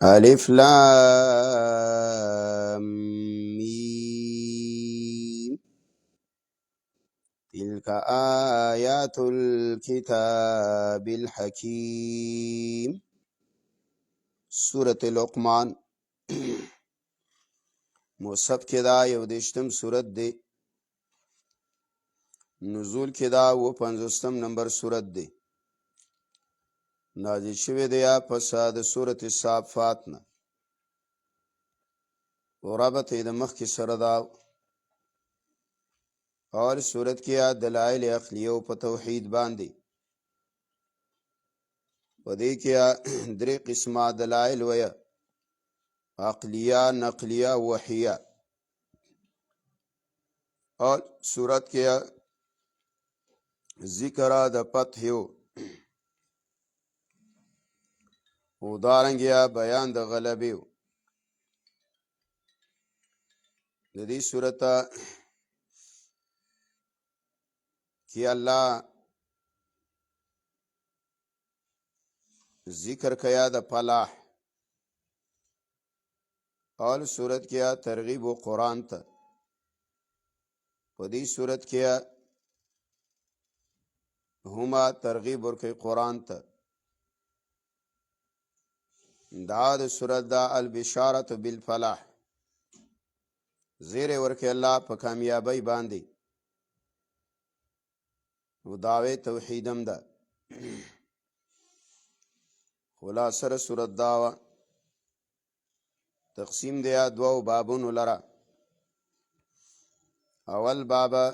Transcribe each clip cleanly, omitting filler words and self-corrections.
ألف لام ميم تلك آيات الكتاب الحكيم سورة لقمان مصحف کې دا 21 سورت دی. نزول کې دا 50 نمبر سورت دی. نازل شوی دی پس د سورت صافات نه. ورابط د مخکې سره دا اول سورت کې دلایل عقلیه په توحید باندې په دې کې درې قسمه دلایل ویا: عقلیه، نقلیه، وحیه. اور سورت کې ذکر د فتح او دارنګه بیان د غلبه. د دې سورت کې الله ذکر کیا د فلاح. اول سورت کې ترغیب و قرآن ته. په دې سورت کې هما ترغیب ورکوي قرآن ته. دا د سورت دا البشارة بالفلاح، زیر ورکوي الله په کامیابی باندې. و دعوی توحیدم ده. خلاصه سورت داوا تقسیم دیا دو بابونو لرا. اول بابا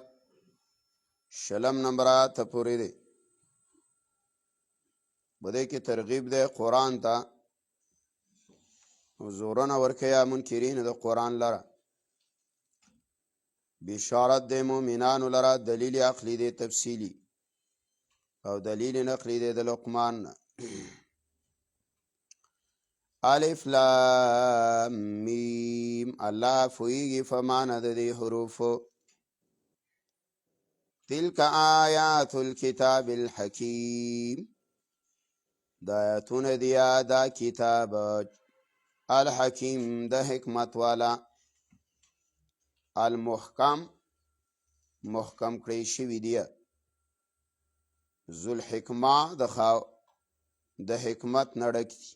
شلم نمبرات پوری دی. بده کې ترغیب ده قرآن تا. زورنا ورکیا منکرین د قرآن لرا. بشارت ده مومنان لرا. دلیل عقلی ده تفصیلی او دلیل نقلی ده د لقمان. الف لام میم. الله فویږي فمانه د دې حروفو. تلك آیات الكتاب الحکیم. دا آیاتونه دی دا کتاب الحکیم د حکمت والا. المحکم محکم کړی شوی دی. ذو الحکمه د حکمت نړک دی.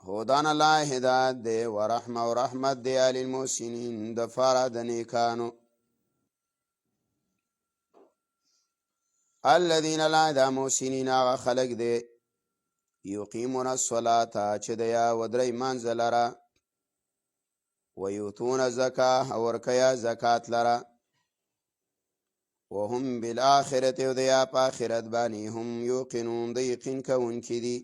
هدان الله هدایت دی. ورحمه و رحمت دی للمحسنین د فاره د نیکانو. الذین لا دا محسنین آغا خلق دی یقیمون الصلاة چې دیا ودری منځ لرا. ویوتون الزکاة ورکیا زکات لرا. وهم بالآخرة و دیا پا آخرت بانی هم یوقنون دی یقین کونکی دی.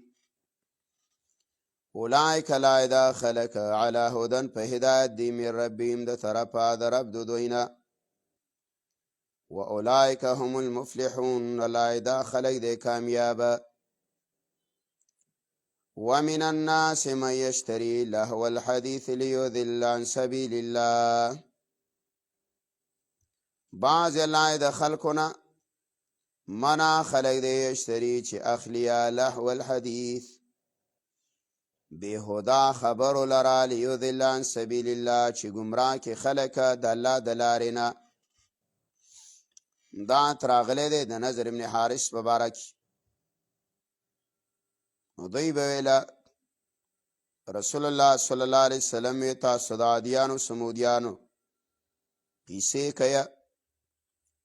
اولئک لا دا خلق علی هدن په هدایت دی من ربیم د طرفا د رب دو دوینا. و اولئک هم المفلحون لا دا خلق دی کامیابا. ومن الناس من يشتري لهو الحديث ليضل عن سبيل الله. بعض الله د خلقنا منا خلق دی یشتری چې اخلیا لهو الحديث بهدا خبر لرا ليضل عن سبيل الله چې گمراه کې خلق د الله د لارې نه. دا تراغله دی د نظر ابن حارث مبارک. دوی بویلا رسول الله صلی الله علیه وسلم تاسو د عادیانو سمودیانو کیسې کیا.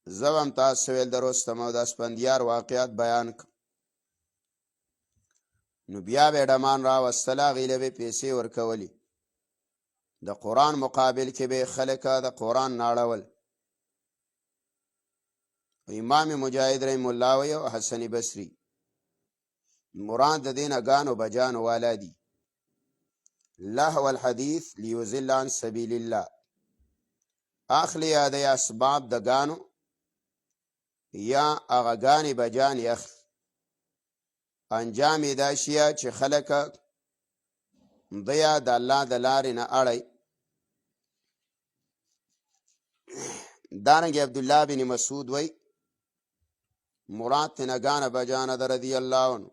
زبم تاسو ویل دروستم او د اسپندیار واقعات بیان ک. نو بیا به ډمان را وستلا غیله به پیسې ورکولی. د قرآن مقابل کې به خلک د قرآن ناړول. امام مجاهد رحم الله و او حسن بصری مراد د دین اگانو بجانو والا دی. لهو الحدیث لیوزل عن سبیل الله. اخلی د اسباب د گانو یا اغاگانی بجانی اخلی. انجام دا شیا چې خلق دیا د الله د لارې نه اړی. دارنګ عبدالله بن مسعود وی مراد تنگان بجانه در رضی اللہ عنہ.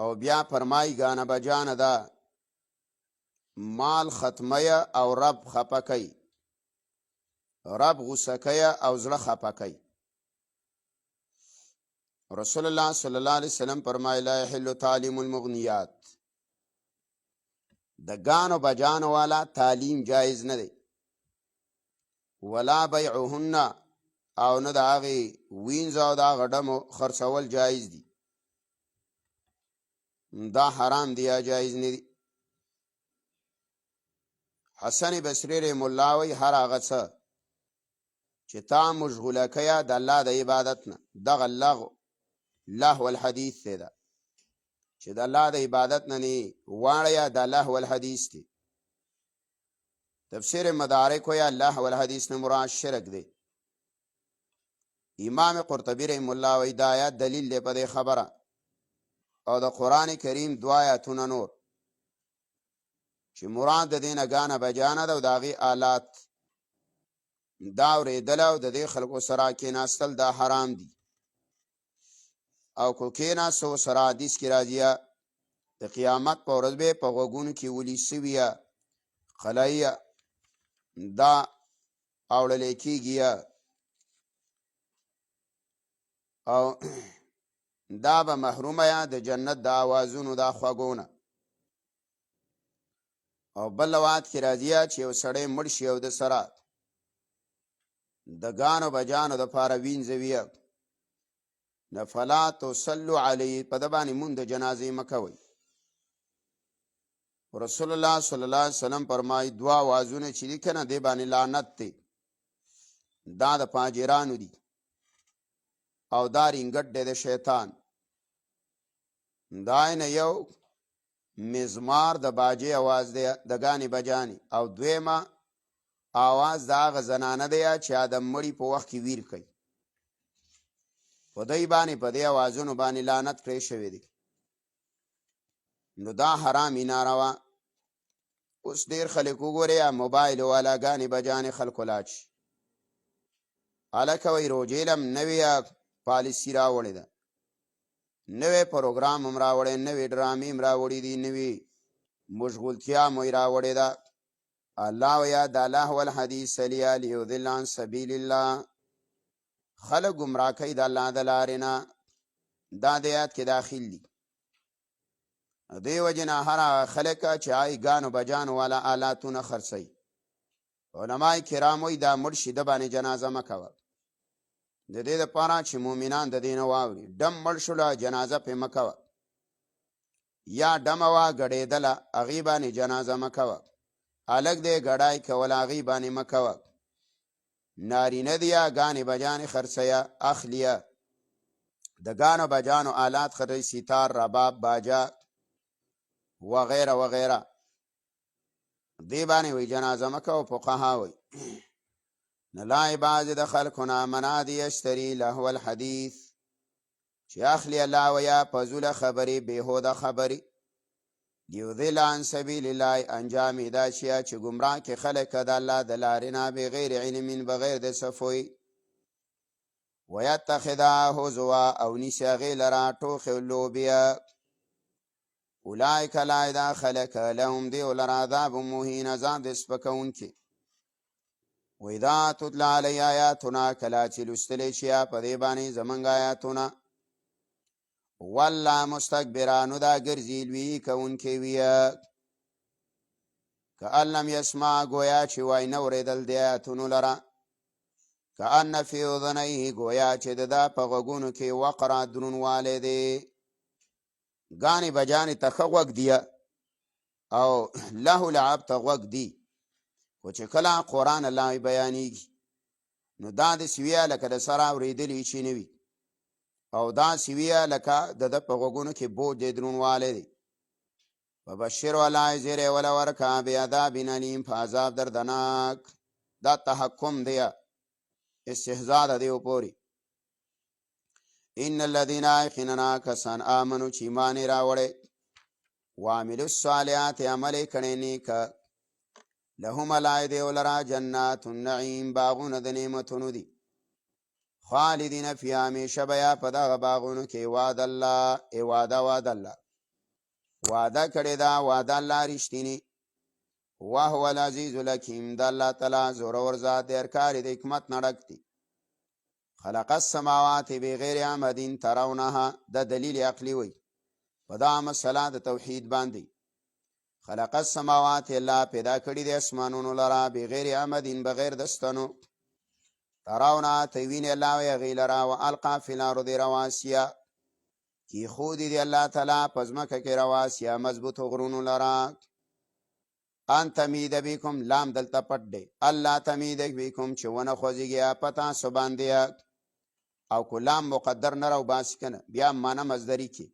او بیا فرمای گانه بجانه ده مال ختمه او رب خپه کوي، رب غصه کوي او زړه خپه کوي. رسول الله صلی الله علیه وسلم فرمایي لا یحل تعلیم المغنیات، د گانو بجانو والا تعلیم جایز نه دی، ولا بیعهن او نه د هغې وینځ او د هغه ډمو خرڅول جایز دي، دا حرام دی یا جایز نه دی. حسن بصری رحم الله وی هر هغه څه چې تا مشغوله کوي د الله د عبادت نه، دغه لهو الحدیث دی، ده چې د الله د عبادت نه نه واړه د لهو الحدیث دی. تفسیر مدارک یا لهو الحدیث نه مراد شرک دی. امام قرطبی رحم الله وی دا آیات دلیل دی په دې خبره، او د قرآن کریم دو آیاتونه نور چې مراد د دې نه ګانه بجانه ده او د هغې آلات دا اورېدل او د دې خلکو سره کېناستل دا حرام دي. او کو کېناستو سره حدیث کې راځي د قیامت په ورځ به په غوږونو کې ولي سویه خلایه دا اوړلی کېږي او دا به محرومه یا د جنت د آوازونو دا خوږونه. او بل روایت کې راځي چې یو سړی مړ شي او د سره د ګانو بجانو د پاره وینځوي نه فلا تصلوا علیه، په ده باندې مونږ د جنازې مه کوئ. رسول الله صلی الله علیه وسلم فرمایي دوه آوازونه چې دي که نه دې باندې لعنت دی، دا د فاجرانو دي او دا رینګټ دی د شیطان. دا نه یو مزمار د باجې آواز دی د ګانې بجانې، او دویمه آواز د هغه زنانه دی چې د مړي په وخت کې ویر کوي، په دی باندې په دې آوازونو باندې لعنت کړی شوی دی. نو دا حرامي ناروا. اوس ډېر خلک وګورئ موبایل والا ګانې بجانې خلکو لاړ شي، هلکه وایي روجې لم نوې پالیسي راوړې ده، نوې پروګرام هم راوړی، نوې ډرامې هم راوړي دي، نوې مشغولتیا هم یې راوړې ده. الله ویا د لهو الحدیث لیضل عن سبیل الله، خلک ګمراه کوي د الله د لارې نه، دا د آیات کې داخل دي. دې وجې نه هر هغه خلک چې ګانو بجانو والا آلاتونه خرڅوي، علما کرام وایي دا مړ شي د باندې جنازه مه کوه، د دې دپاره چې مؤمنان د دې نه واوري. ډم مړ شوله جنازه پرې مه کوه، یا ډمه وه ګډېدله هغې باندې جنازه مه کوه، هلک دی ګډای کول هغې باندې مه کوه. نارینه دیا ګانې بجانې خرڅیه اخلیه، د ګانو بجانو آلات خرڅوي، سیتار، رباب، باجه وغیره وغیره، دې باندې وی جنازه مه کوه. فقها وی نه لا بعضې د خلکو نه منع دي یشتري لهو الحدیث، چې اخلي الله ویا فضوله خبرې بېهوده خبرې، لیضل عن سبیل الله، انجام یې دا شیه چې ګمراه کې خلک د الله د لارې نه بغیر علم، بغیر د صفوی، ویتخذها هزوا او نیسي هغې لره ټوخې لوبیه، اولئک لا دا خلک لهم دیو لره عذاب مهین، عذاب د سپکونکي. وإذا تتلى علی آیاتنا، کله چې لوستلی شي په دې باندې زمونږ آیاتونه، والله مستکبرانو دا ګرځي لوی کوونکي ویه، کأن لم یسمع گویا چې وای نه اورېدل د آیاتونو لره، کأن فی اذنیه گویا چې د ده په غوږونو کې وقرا درونوالی دی. ګانې بجانې ته ښه غوږ دی او لهو لعب ته غوږ دی، خو چې کله قرآن الله بیانېږي نو دا د سویه لکه د سره اورېدلي چې نه وي، او دا سویه لکه د ده په غوږونو کې بوج دی، درونوالی دی. فبشر ولا زیری ولا ورکا بعذاب الیم، په عذاب دردناک. دا تحکم دی، استهزاء د دیو پوري. ان الذین یقیننا کسان آمنو چې ایمان یې راوړی، وعملوا الصالحات عمل یې کړی نیک، لهم لای دیو لرا جنات النعیم، باغونه د نعمتونو دي، خالدین فیها همیشه بیا په دغه باغونو کې، وعد الله ای وعده الله وعده کړی دا وعده الله رښتینی وهو العزیز الحکیم د الله تعالی زورور ذات دی کاری د حکمت نه ډک دی خلق السماوات بغیر عمد ترونها د دلیل عقلی وی په دا مسله د توحید باندې خلق السماوات الله پیدا کړی د اسمانونو لرا بغیر عمد بغیر دستنو ترونها توین الله وی غیلرا والقا فی الارض رواسیا کی خود دی الله تعالی پزمکه کې رواسیا مضبوط غرونو لرا ان تمید بكم لام دلته پټ دی الله تمید بكم چې ونه خوځيږي پتا سباندیا او کلام مقدر نه راو باس کنه بیا معنا مصدری کی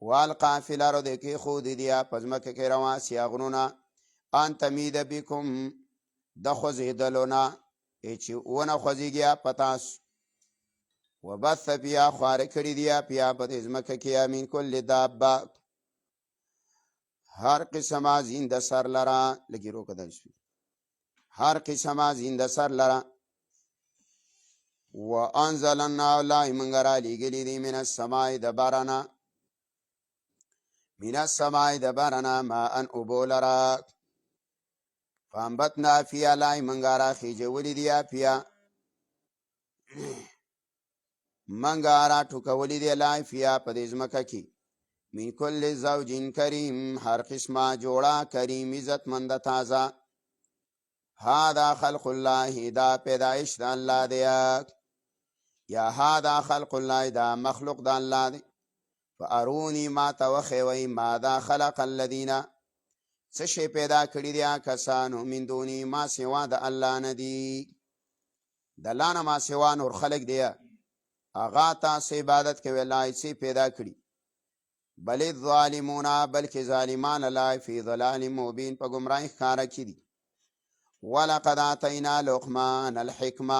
والقا فی الارض کی خود دی پزمکه کې رواسیا غرونه ان تمید بكم د خوځیدلونه چې ونه خوځيږي پتا وبث بیا خوار کړی دی بیا په ازمکه کې امین کل دابه هر قسمه زنده سر لرا لگی رو کدن شوی هر قسمه زنده سر لرا و انزلنا الله منگرا لیگلی دی من السماع دبارنا ما ان ابو لرا فانبتنا فی الله منگارا خیجولی دیا پیا منگارا ٹھکولی دی الله فیا پدیزمکه کی من کل زوج کریم هر قسمه جوړه کریم عزت مند تازه هذا خلق الله دا پیدائش د الله دی یا هذا خلق الله دا مخلوق د الله دی فارونی ما توخوی ماذا خلق الذين څه شی پیدا کړی دی کسانو من دونی ما سوا د الله نه دی د الله نه ما سوا نور خلق دی اغا تاسو عبادت کوي الله یې پیدا کړی بل الظالمون بلکې ظالمان لا فی ضلال مبین په گمراهی ښکارا کې دي ولقد اتینا لقمان الحکمه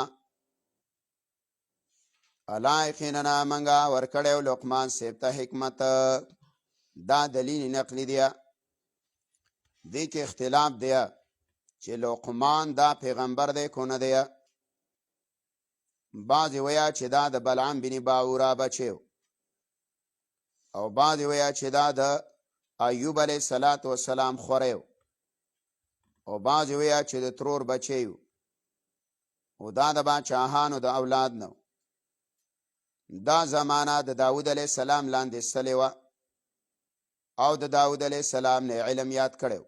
الا یقینا منګه ورکړیو لقمان سیب ته حکمت دا دلیل نقلی دی دې کې اختلاف دی چې لقمان دا پیغمبر دی کو نه دی بعضی ویا چې دا د بلعام بن باورا بچیو او بعد ویا چې دا د ایوب علیه السلام خوریو او بعد ویا چې د ترور بچیو او دا د باچاهانو د اولاد نو دا زمانہ د داود علیه السلام لاندې سلی وه او د داود علیه السلام نه علم یاد کړو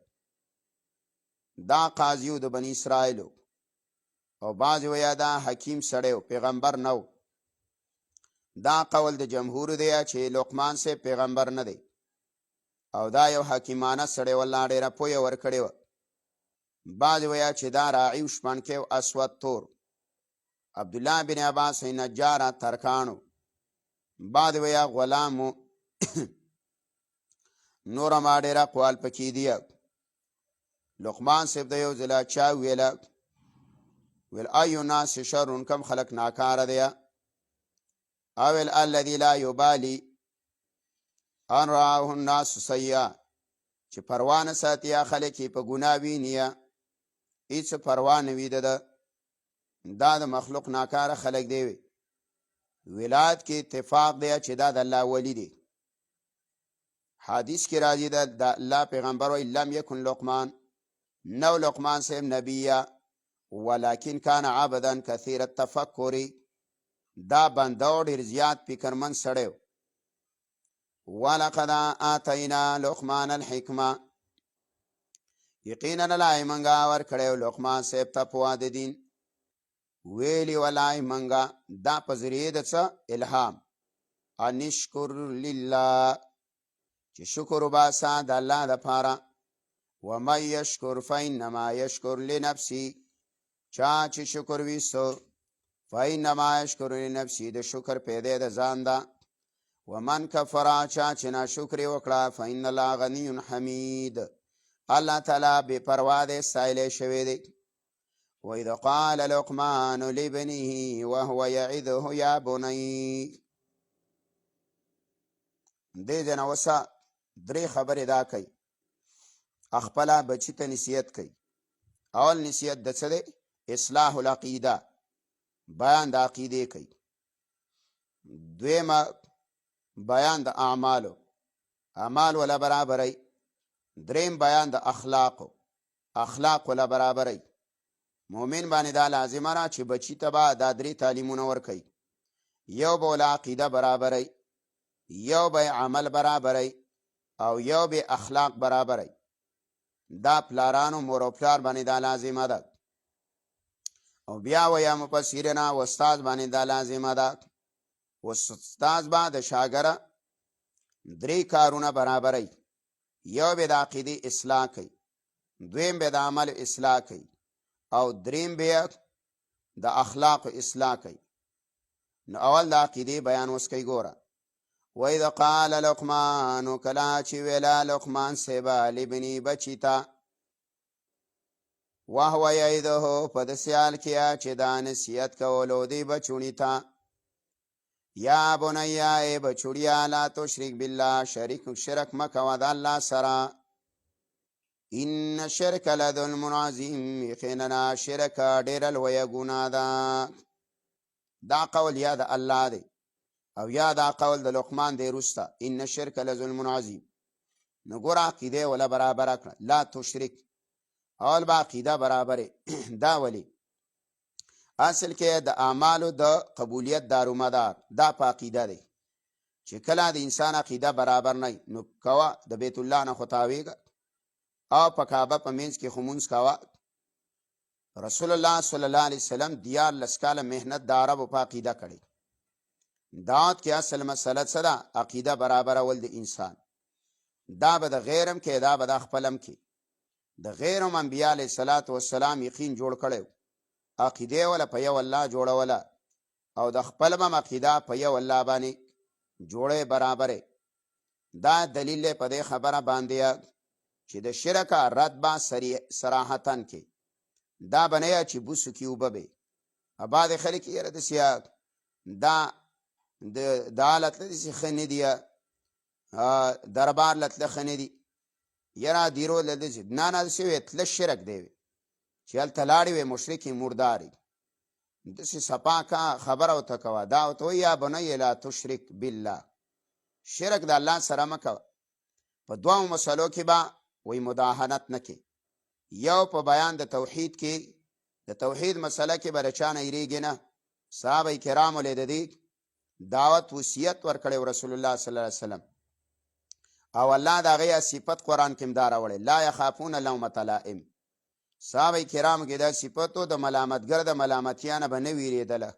دا قاضیو د بنی اسرائیلو او بعد ویا دا حکیم سړیو پیغمبر نو دا قول د جمهور دی چې لقمان سے پیغمبر نه دی او دا یو حکیمانه سړی والله ډیره پوهه ورکړې وه بعض ویا چې دا راعي شپنکې او اسود تور عبدالله بن عباس نجار ترکانو بعض ویا غلامو نور ما ډیره قوال پکې دی لقمان صاحب د یو ځله چا ویل ایو ناس شر کم خلق ناکاره دی اول الذي لا يبالي ان راه الناس سيئا چې پروانه ساتیا خلک په ګناه وینیا هیڅ پروانه وی ده دا د مخلوق ناکاره خلک دی ولایت کې اتفاق دی چې دا د الله ولی دی حدیث کې راځي د الله پیغمبر وی لم يكن لقمان نو لقمان سیم نبیه ولكن كان عبدا كثير التفكر دا بندو ډیر زیات فکرمن سړیو ولقد اتینا لقمان الحکمه یقینا لای منګه ور کړو لقمان سیب ته په د دین ویلی ولای منګه دا پزریه د څه الهام انشکر لله چې شکر وباسه د الله لپاره و من یشکر فینما یشکر لنفسه چا چې شکر ویسو فینما یشکر لنفسه د شکر پیدا د ځان ده ومن کفر چا چې ناشکري وکړه فإن الله غنی حمید الله تعالی بے پروا دی سایل شوی دی وإذ قال لقمان لابنه وهو يعظه يا بني دې جنا وسا درې خبرې دا کوي خپل بچی ته نصیحت کوي اول نصیحت د څه دی اصلاح العقیده بیان د عقیده کوي دویمه بیان د اعمالو اعمال ولا برابرۍ. دریم بیان د اخلاق ولا برابرۍ. مؤمن باندې دا لازمه ده چې بچی ته به دا درې تعلیمونه ورکوي. یو به ولا عقیده برابرۍ، یو به عمل برابرۍ، او یو به اخلاق برابرۍ. دا پلارانو مور او پلار باندې دا لازمه ده. او بیا ویا مفسرنا و استاد باندې دا لازمه ده. استاد به د شاګرد درې کارونه برابرۍ. یو به د عقیدې اصلاح کوي، دویم به د عمل اصلاح کوي، او دریم به د اخلاق اصلاح کوي. نو اول د عقیدې بیان اوس کوي. ګوره وَإِذْ قَالَ لُقْمَانُ کله چې ویله لقمان صیبه لابني بچي ته وهو یعظه په داسې حال کې چې دا نصیحت کولو دی بچوڼي ته یا بنیا ای بچوړیا لا تشرک بالله شرک مه کوه د الله سره ان شرک لظلم عظیم یقینا شرک ډېره لویه ګناه ده. دا قول یا د الله دی او یا دا قول د لقمان دی وروسته ان شرک لظلم عظیم. نو ګوره عقیده ولا برابره کړه لا تشرک. اول به عقیده برابره. دا ولی اصل کې د اعمالو د قبولیت دارومدار دا په عقیده دی چې کله د انسان عقیده برابر نه نو کوه د بیت الله نه خو تاویږه او په کعبه په منځ کې خو مونځ کوه. رسول الله صلی الله علیه وسلم 14 کاله محنت د عربو په عقیده کړې. دعوت کې اصل مسله څه ده؟ عقیده برابرول د انسان. دا به د غیرم کې، دا به د خپلم کې. د غیرم انبیاء علیه السلام یقین جوړ کړی، عقیده ولا په یو الله جوړوله، او د خپلم عقیده په یو الله باندې جوړې برابرې. دا دلیل په دې خبره باندې چې د شرک رد با صراحتن کې دا بنیا چې بوسو کې وببه بعد خلک یې رد سیا دا د حالت لسی خنه دی دربار لتل خنه دی یرا دیرو لدی نه شوی تل شرک دی چې ال تلاړي و مشرکی مرداري د سی صفا کا خبر او تکوا دا او تو یا بنی لا تشرک بالله شرک د الله سره مکو. په دوه مسلو کې با وی مداهنت نکي. یو په بیان د توحید کې د توحید مسله کې برچانه یریږي نه. صحابه کرام ولید دي دعوت وصیت ورکړی رسول الله صلی الله علیه وسلم او الله دا غي صفت قران کې مدار وړي لا يخافون لومۃ لائم. صحابه کرام کې دا صفاتو د ملامتګر د ملامتیانه به نه ویریدله.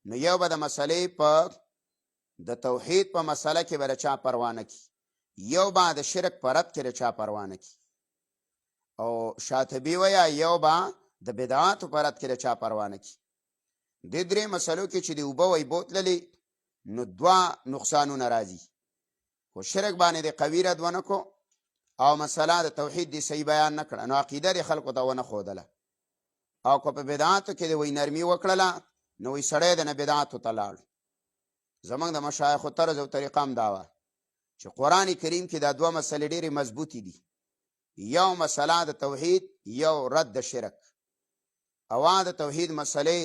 نو یو به د مسلې په د توحید په مسله کې برچا پروانه کی، یو با د شرک پرد کې رچا پروانه کی، او شاطبی ویا یو با د بدعات پرد کې رچا پروانه کی. د درې مسلو کې چې دی وبوي بوتللی نو دوا نقصانونه راځي. خو شرک باندې د قوی رد ونه کو او مسله د توحید دی صحیح بیان نکړه نو عقیده د خلکو ته ونه خودله. او کو په بدعاتو کې د وی نرمي وکړله نو وی سړی د نه بدعاتو ته لاړ. زمونږ د مشایخو طرز او طریقه هم دا وه چې قرآن کریم کې دا دوه مسلې ډېرې مضبوطې دي. یو مسله د توحید، یو رد د شرک. او د توحید مسلې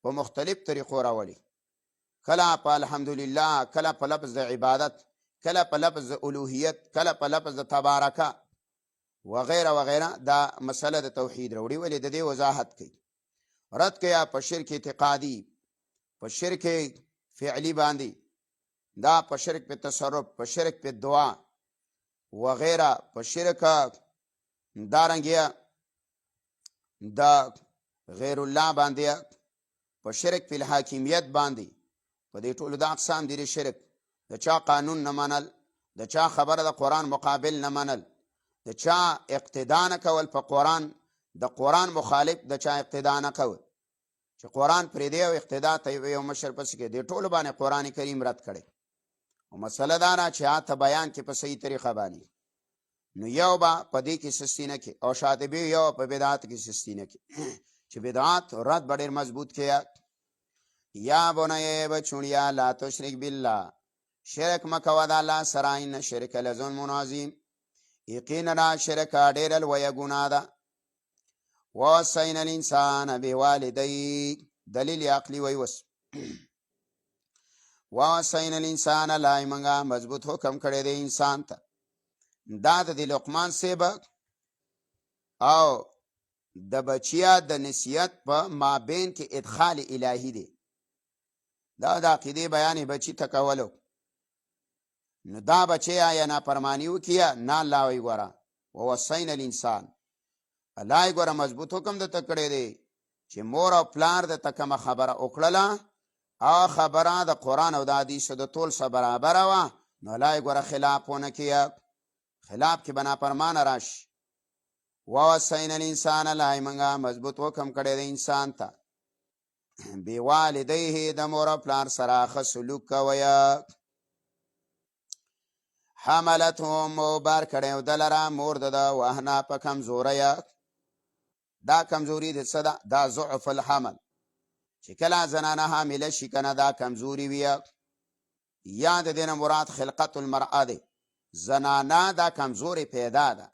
په مختلف طریقو راوړي، کله په الحمدلله، کله په لفظ د عبادت، کله په لفظ د الوهیت، کله په لفظ د تبارکه وغیره وغیره. دا مسله د توحید راوړي ولې د دې وضاحت کوي. رد کوي په شرک اعتقادي، په شرک فعلی باندې، دا په شرک په تصرف، په شرک په دعا وغیره، په شرک دارنګیا دا غیر الله باندې، په شرک په الحاکمیت باندې. په دې ټولو د اقسام دي شرک. د چا قانون نه منل، د چا خبره د قرآن مقابل نه منل، د چا اقتدا نه کول په قرآن، د قرآن مخالف د چا اقتدا نه کول چې قرآن پرې دی او اقتدا ته یو مشر پس کې دې ټولو باندې قرآن کریم رد کړي. او مسله دا نه چې هاته بیان کې په صحیح طریقه باندې نو یو با په دې کې سستی نه کې، او شاطبی یو په بدعات کې سستی نه کې چې بدعات رد ډېر مضبوط کې. یا بنی بچوڼیا لا تشرک بالله شرک مکوه د الله سره ان شرک لظلم عظیم یقینا شرک ډېره لویه ګناه ده. ووصینا الانسان بوالدی دلیل عقلی وی وس ووصینا الانسان لا منګه مضبوط حکم کړی دی انسان ته دا د لقمان صاحب او د بچیا د نصیحت په مابین کې ادخال الهی دی. دا د عقیده بیان بچی تکولو، نو دا بچی یا نافرمانی وکیا نه الله وی ګوره ووصینا الانسان، الله ګوره مضبوط حکم د تکړه دی چې مور او پلار د تکمه خبره وکړه او خبره د قران او د حدیث د ټول سره برابر و، نو الله ګوره خلاف ونه کیا، خلاف کې بنا فرمان راش. ووصینا الانسان، الله منګه مضبوط حکم کړی د انسان ته بی والدیه د مور او پلار سره ښه سلوک کویا. حملته مو بار کړی د لره مور د وهنا په کمزورۍ، دا کمزوري د څه ده؟ دا ضعف الحمل، چې کله زنانه حامله شي کنه دا کمزوري وي، یا د دې نه مراد خلقت المرأه دی، زنانه دا کمزوري پیدا ده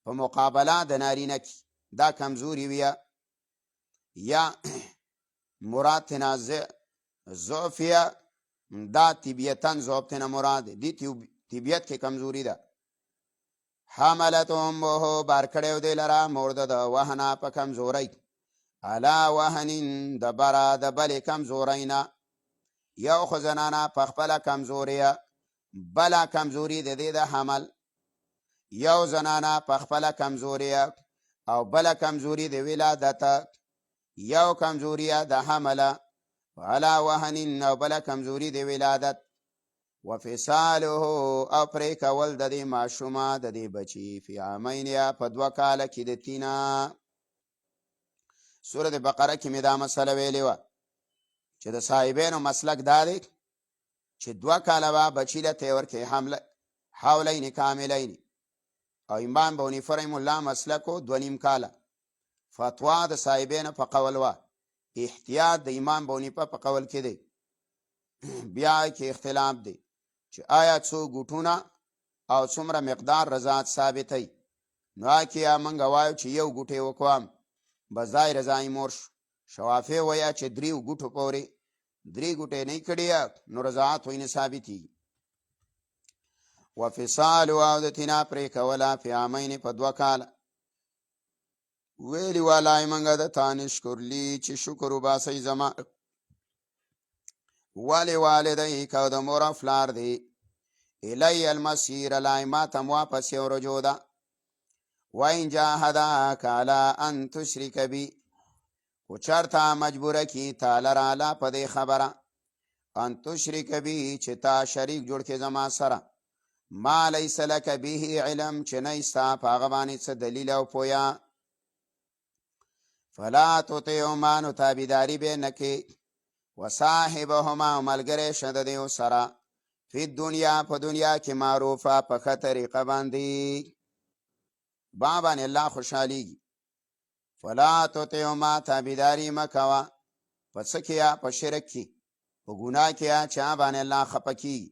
په مقابله د نارینه کې، دا کمزوري وي، یا مراد تنازع ضعف دا طبیعتاً ضعف تنه مراد دی طبیعت کې کمزوری ده. حملت امه بار کړیو دی لره مور د وهنا په کمزورۍ، علا وهنین د برا د بلې کمزورینا، یو خو زنانه په خپله کمزوري، بله کمزوري د دې د حمل، یو زنانه په خپله کمزوري او بله کمزوري د ولادت، یو کمزوري د حمل علا وهنین او بله کمزوري د ولادت. وفصاله او پرې کول د دې ماشومه د دې بچي فی عامین په 2 کاله کې د تینا. سورۃ بقره کې مې دا مسله ویلې وه چې د صاحبینو مسلک دا دی چې 2 کاله به بچي له ته ورکړي حولین کاملین، او امام بونی فرحم الله مسلکو 2.5 کاله. فتوا د صاحبینو په قول وه، احتیاط د امام بونی په قول کې دی. بیا کې اختلاف دی چې آیا څو ګوټونه او څومره مقدار رضاعت ثابتوي، نو کې موږ وایو چې 1 ګوټی وکوام بځای رضاعي مور شو. شوافی وایي چې 3 ګوټو پورې 3 ګوټې نه کړي نو رضاعت وینه ثابتي. وفصال او د تینا پرې کوله فی عامین په 2 کاله. ویلی والای منګه د تانشکر لی چې شکر وباسئ زما والی والدی که د مور او پلار دی، الی المصیر لای ما ته واپس یو رجوع ده. وین جاهداک علی ان تشرک بی، خو چرته مجبوره کی تا لراله په دې خبره ان تشرک بی چې تا شریک جوړ کې زما سره، ما لیس لک به علم چې نه ستا په هغه باندې څه دلیل او پویا، فلا تطیعهما نو تابعداري به نه کې، وصاحبهما ملګری شه د دې سره فی دنیا په دنیا کې معروفه په ښه طریقه باندې باندې الله خوشحالیږي. فلا تطیعهما تابعداري مه کوه په څه کې؟ په شرک کې، په ګناه کې چې باندې الله خفه کیږي.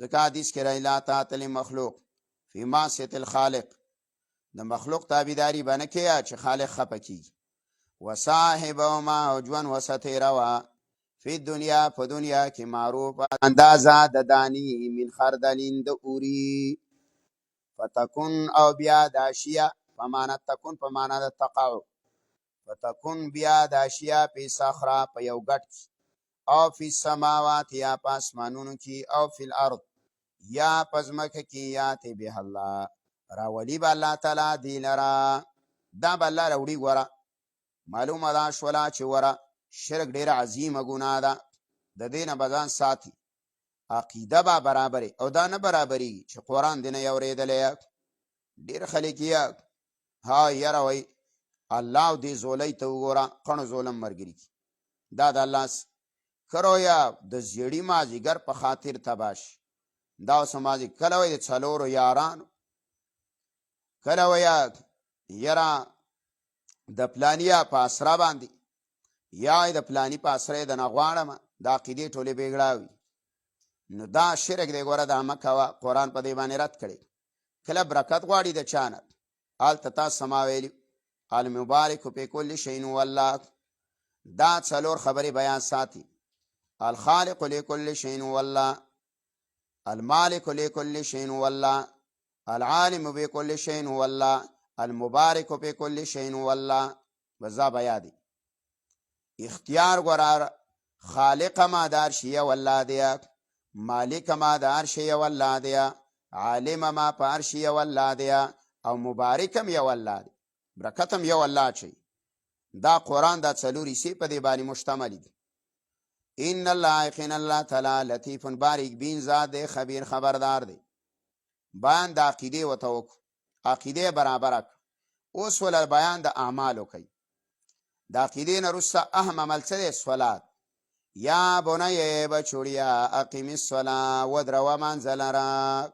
ځکه حدیث کې راځي لا طاعة لمخلوق فی معصیة الخالق، د مخلوق تابعداري به نه کوې چې خالق خفه کیږي. وصاحبهما او ژوند ورسره روا فی دنیا په دنیا کې معروف اندازه د دانی من خردلین د اوری، فتکن او بیا داشیا فمانا تکن فمانا د تقاو، فتکن بیا داشیا پی صخره په یو ګټ او فی السماوات یا په اسمانونو کې او فی الارض یا پزمکه کې یاتی به الله راولی به الله تعالی دی لرا، دا به الله راوړي. ګوره معلومه ده شوله چې وره شرک ډیره عظیمه ګناه ده، د دې نه به ځان ساتي. عقیده به برابرې او دا نه برابرېږي چې قرآن دې نه یې اورېدلی. ډېر خلک یې ها یاره وایي الله دې زولۍ ته وګوره قڼو ظلم ملګري کي، دا د الله کرو یا د زیړي مازدیګر په خاطر تباش. دا اوس مازدیګر کله وایي د 4 یارانو، کله وایي یاره د پلانیا په اسره باندې، یا د پلانی په اسره د نه غواړم، د عقیدې ټولې بېګړاوي. نو دا شرک دی. ګوره دا مه کوه، قرآن په دې باندې رد کړی. کله برکت غواړي د چا نه، هلته تاسو ما ویلي المبارک فی کل شیء والله، دا 4 خبرې بیان ساتي. الخالق لكل شيء والله، المالك لكل شيء والله، العالم بكل شيء هو الله، المبارک بكل شيء هو الله. بزا بیا دی اختیار ګورار خالق ما دار شی والله دی، مالک ما دار شی والله دی، عالم ما پار شی والله دی، او مبارکم یو الله دی، برکتم یو الله چي. دا قرآن دا څلوري سي په دې باندې مشتمل دي. ان الله یقینا الله تعالی لطیف باریک بین ذات دی، خبیر خبردار دی. بیان د عقیده وته عقیده برابر اوس ول بیان د اعمالو کوي. د عقیده نه رسه اهم عمل څه دی؟ صلات. یا بنی بچوړیا اقیم الصلاه ودروا منزل را.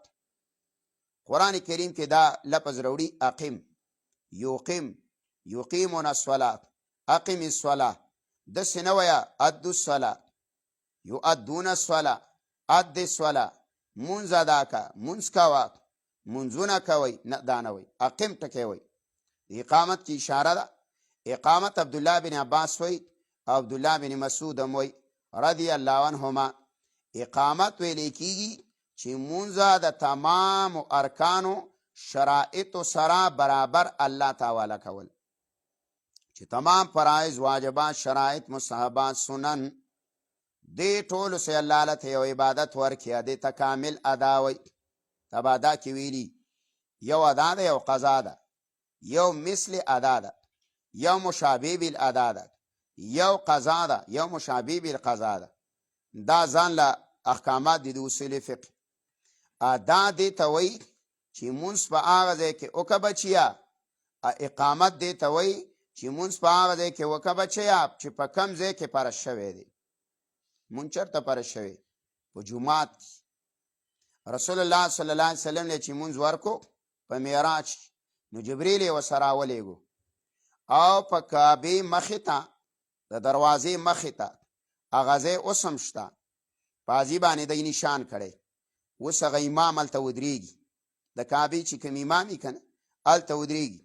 قرآن کریم کې دا لفظ وروړي اقیم، یقیمون الصلاه، اقیم الصلاه. د سنویا ادو الصلاه، یؤدون الصلاه، اد الصلاه. منځ ادا کا، منځ کوا، منځونه کوي، نه دانوي. اقیم ټکی وي. اقامت کی اشاره ده. اقامت عبد الله بن عباس وي، عبد الله بن مسعود هم وي رضی الله عنهما. اقامت ویل کیږي چې منځ د تمام ارکانو شرائط سره برابر الله تعالی کول، چې تمام فرایض، واجبات، شرائط، مستحبات، سنن دې ټولو سه الله له یو عبادت ورکړي، دې ته کامل ادا وي. تبادا کې ویلي یو ادا ده، یو قضا ده، یو مثل ادا ده، یو مشابه بالادا ده، یو قضا ده، یو مشابه بالقضا ده. دا ځان له احکامات دي د اصول فقه. ادا دې ته وایي چې مونږ په هغه ځای کې وکړه بچیا. اقامت دې ته وایي چې مونږ په هغه ځای کې وکړه بچیا چې په کوم ځای کې فرض شوی دی. مونږ چېرته فرض شوی؟ په جومات کې. رسول الله صلی الله علیه وسلم له چې مونږ ورکو په معراج، نو جبرئیل یې ورسره ولېږو او په کعبې مخې ته، د دروازې مخې ته هغه ځای اوس هم شته، په هغې باندې دی نشان کړی. اوس هغه امام هلته ودرېږي، د کعبې چې کوم امام یې که نه هلته ودرېږي،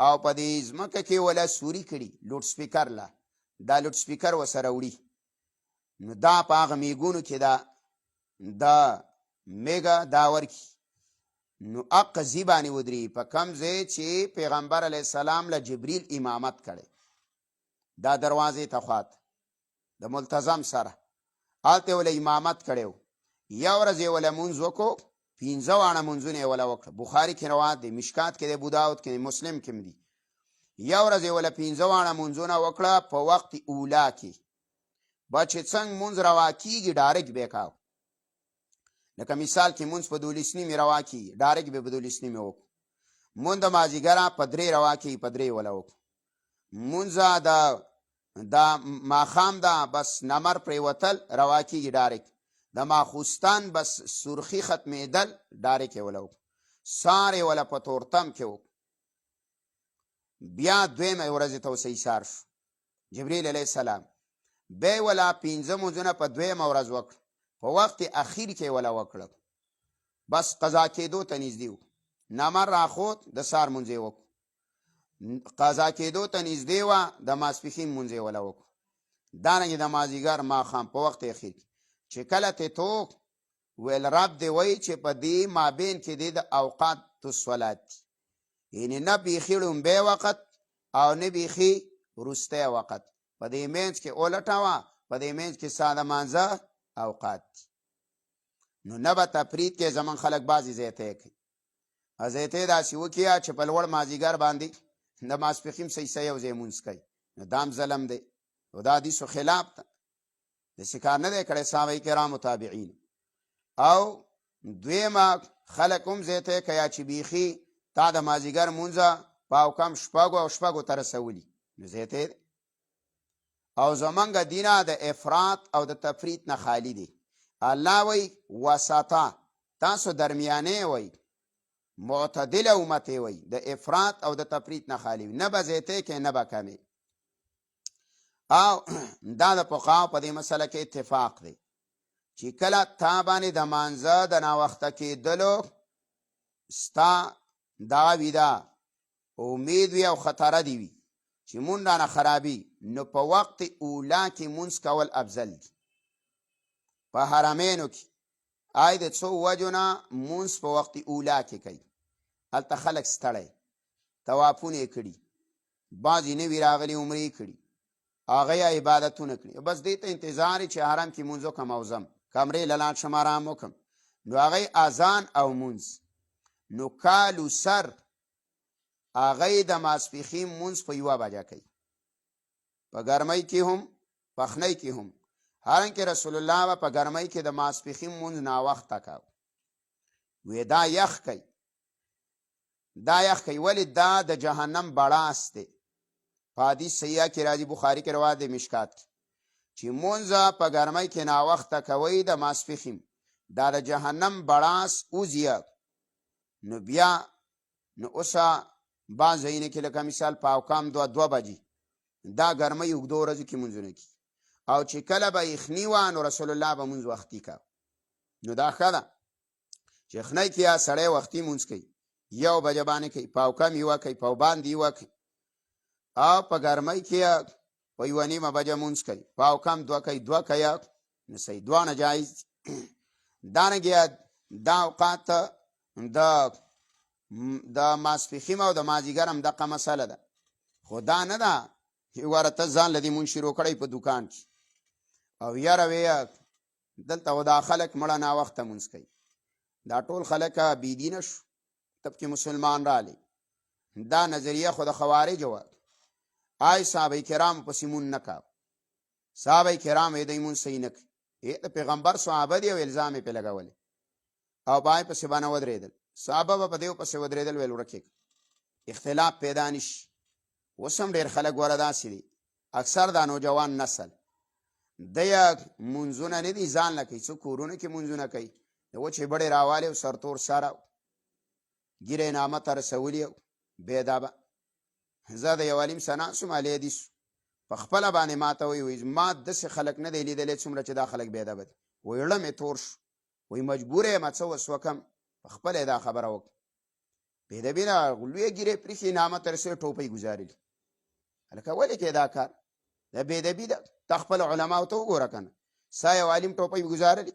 او په دې ځمکه کې وله سوري کړي لوډ سپیکر له، دا لوډ سپیکر ورسره وړي. نو دا په هغه میږونو کې دا میږه دا ورکي. نو اق ځای باندې ودرېږي په کوم ځای چې پیغمبر علیه السلام له جبریل امامت کړی، دا دروازې ته خواته د ملتزم سره هلته وله امامت کړی و. یو ورځ یې وله مونځ وکړو، 15 واړه مونځونه یې وله وکړه. بخاري کې روایت دی، مشکات کې دی، ابوداود کې دی، مسلم کې دی. یو ورځ یې وله 15 واړه مونځونه وکړه په وخت اولا کې. با چې څنګه مونځ روا کېږي ډایرکټ به یې کاو. لکه مثال کې مونځ په 12 نیمې روا کېږي، ډایرکټ به په 12 نیمې وکړو. مونځ د مازدیګره په 3 روا کېږي، په 3 وله وکړو. مونځ دا ماښام ده بس نمر پرېوتل روا کېږي ډایرکټ. د ماخوستان بس سرخي ختمېدل ډایرکټ یې وله وکړو. سار یې وله په تورتم کې وکړو. بیا دویمه ورځې ته اوس ایسار شو جبریل علیه السلام، بیا یې وله 15 مونځونه په دویمه ورځ وکړو. په وخت اخیر کې وله وکړه، بس قضا کېدو ته نږدې و. نمر راخوت، د سار مونځ یې وکړو. قضا کېدو ته نږدې وه، د ماسپښین مونځ یې وله وکړو. دارنګې د مازدیګر ماښام په وخت اخیر کې چې کله ته تو ویل رب دې وایي چې په دې مابین کې دی د اوقات الصلات دي، یعنې نه بیخي ړومبی وخت او نه بیخي وروستی وخت، په دې منځ کې اولټوه، په دې منځ کې ساده مانځه اوقات دي. نو نه به تفرید کې زمون خلک بعضې ځایته کوي، ځایته داسې وکړي چې په لوړ مازدیګر باندې د ماسپښین سیسه یو ځای مونځ کوي. نو دا هم ظلم دی او د حدیثو خلاف ده. داسې کار نه دی کړی صحابه کرامو تابعین. او دویمه خلک هم ځایته کوي چې بیخي تا د مازدیګر مونځه په اوکم شپږو ته رسولي، نو ځایته دی. او زمونږ دینه د افراط او د تفریط نه خالی دی. الله وی وسطه، تاسو درمیانه وی، معتدل امت وی، د افراط او د تفریط نه خالی، نه به زیته کې نه به کمی. او دا د فقهاو په دې مسله کې اتفاق دی چې کله تا باندې د مانځه د ناوخته کېدلو ستا دا ویدا امید وي او خطره دی وي چې مونږ نه خرابي، نو په وخت اولا کې مونځ کول افضل دي. په حرمینو کې د څو وجو نه مونځ په وخت اولا کې کوي. هلته خلک ستړی طوافونه یې کړي بعضې نوي راغلي عمرې کړي هغه یې عبادتونه کړي بس دې ته انتظار چې حرم کې مونځ وکړم او ځم کمرې له لاړ شم ارام وکړم نو هغه اذان او مونځ نو کالو سر هغه د ماسپښین مونځ په 1 بجه کوي په ګرمۍ کې هم پخنۍ کې هم حالانکه رسول الله په ګرمۍ کې د ماسپښین مونځ ناوخته کوي وې دا یخ کوي ولې دا د جهنم بړاس دی په حدیث صحیحه کې راځي بخاري کې روایت دی مشکات چې مونځ په ګرمۍ کې ناوخته کوي د ماسپښین دا د جهنم بړاس اوزیه نو بیا نو اوسه بعض ځایونه کې لکه مثال په اوقام 2 بجې دا ګرمۍ اوږدو ورځو کې مونځونه کوي او چې کله به یخني وه نو رسول الله به مونځ وختي کوي نو دا ښه ده چې یخنۍ کې یا سړی وختي مونځ کوي 1 بجه باندې کوي په اوقام 1 کوي په باندې 1 کوي او په ګرمۍ کې په 1:30 بجه مونځ کوي په اوقام 2 کوي 2 کوي نو صحیح دوانه جایز دانګي دا اوقات د ماسپښین او د مازیګر هم دغه مسله ده خو دا نه ده ورته ځان لدی مونږ شروع کړی په دکان کې او یاره وی دلته دا خلک مړه ناوخته مونځ کوي دا ټول خلک بېدینه شو تب کې مسلمان رالی دا نظریه خو د خوارجو وه آی صحابه کرام پسې مونځ نه کوه صحابه کرام یې دی مونځ صحیح نه کوي د پیغمبر صحابه دی او الزام یې پې لګولی او پای پسې باندې ودرېدل صحابه به په دیو پسې ودرېدل ویل ورکې اختلاف پیدا نشي اوس هم ډېر خلک وره داسې دي اکثر دا نوجوان نسل دی مونځونه نه دي ځان نه کوي څو کورونه کې مونځونه کوي د وچې بړې راوالی او سرتور سره ګیره نامه ته رسولي بېادبه زه د یو عالم سره ناست وم علي حدیث په خپله باندې ما ته وایي ما داسې خلک نه دی لیدلی څومره چې دا خلک بېادبه دي وایي ړه مې تور شو وایي مجبوره یم څه وس وکړم په خپله یې دا خبره وکړه بېادبي نه لویه ګیرې پرېښي نامه ته رسوي ټوپۍ ګزارلي هلکه ولې کې دا کار دا بېادبي ده تا خپل علماو ته وګوره که نه ستا یو عالم ټوپۍ ګزارلي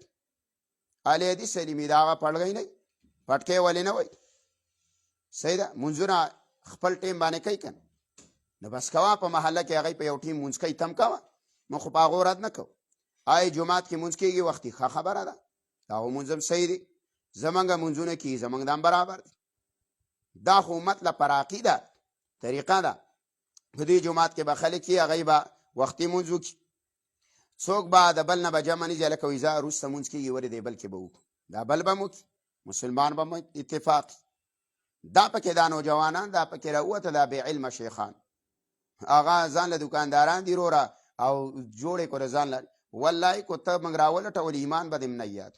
علي حدیث سلیمي د هغه پړګی نه پټکې ولې نه وایي صحیح ده مونځونه خپل ټیم باندې کوي که نه نو بس کوه په محله کې هغوی په یو ټیم مونځ کوي تم کوه موږ خو په هغو رد نه کوو آی جومات کې مونځ کېږي وختي ښه خبره ده د هغو مونځ هم صحیح دی زمونږ مونځونه کېږي زمونږ د هم برابر دی دا خو امت له پراقي ده طریقه ده په دې جومات کې به خلک یي هغوی به وختي مونځ وکړي څوک به د بل نه به جمع نه ځي هلکه وایي زه وروسته مونځ کېږي ولې دی بل کې به وکړو دا بل به م وکړي مسلمان به م اتفاق دا پکې دا نوجوانان دا پکې راووته دا بې علمه شیخان هغه ځان له دکانداران دي روره او جوړې کړې ځان له والله کو ته موږ راولټول ایمان به دې م نه یاد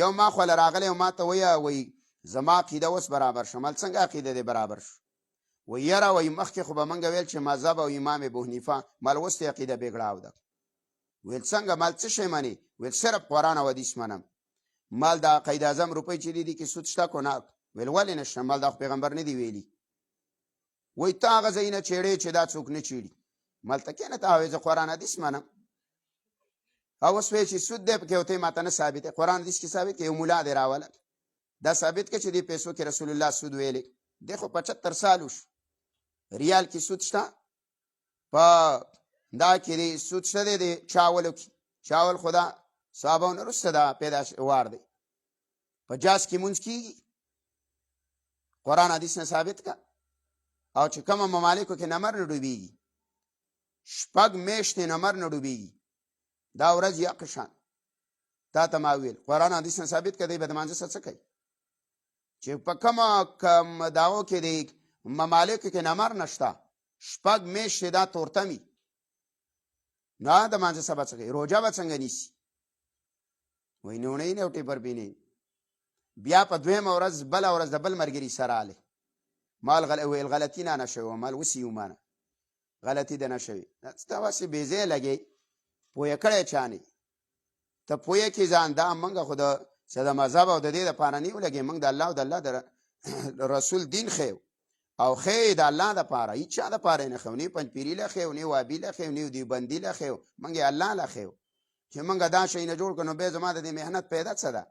یو ما خو له راغلی او ما ته وایي زما عقیده اوس برابر شو مال څنګه عقیده دې برابر شو وایي یاره وایي مخکې خو به موږ ویل چې مذهب او امام ابو حنیفه مال اوس دې عقیده بېګړاو ده ویل څنګه مال څه شی منې ویل صرف قرآن او حدیث منم مال د قید اعظم روپۍ چې دي کې سود شته کو نه ویل ولې نشته مال د پیغمبر نه دی ویلي وایي ته هغه ځایونه چېړې چې دا څوک نه چېړي مال ته کښېنه ته وایي زه قرآن حدیث منم او اوس وایي چې سود دی پکې ورته یې ماته نه ثابت دی قرآن حدیث کې ثابت کې یو ملا دی راوله دا ثابت کړه چې دې پیسو کې رسول الله سود ویلی دی خو 75 سال وشو ریال کې سود شته په دا کې دی سود شته دی د چاولو کې چاول خو دا صحابو نه وروسته دا پیدا وار دی په جاز کې مونځ کېږي قرآن حدیث نه ثابت کا او چې کومه ممالکو کې نمر نه ډوبېږي 6 میاشتې نمر نه ډوبېږي دا ورځ یا قشان تا ته ما ویل قرآن حدیث نه ثابت که دی به د مانځه څه کوي چې په کومه دعوو کې دی ممالکو کې نمر نشته 6 میاشتې دا تورتمي نه د مانځه څه به څه کوي روژه به څنګه نیسي وایي نوڼۍ نه او ټیپر پینې بیا په دویمه ورځ بله ورځ د بل ملګري سره آلی مال ویل غلطي نه شوې مال اوس یې ومانه غلطي ده نه شوې ته واسې بې ځایه لګې پویه کړی چا نه ته پویه کې ځان دا موږ خو چې د مذهب او د دې دپاره نه یو لګې موږ د الله او د الله د رسول دین ښیو او ښیې د الله دپاره هېڅ چا دپاره یې نه ښیو نه پنجپیري له ښیو نه وابي له ښیو نه دیوبندي له ښیو موږ یې الله له ښیو چې موږ دا شی نه جوړ کړو نو بیا زما د دې محنت پیدا څه ده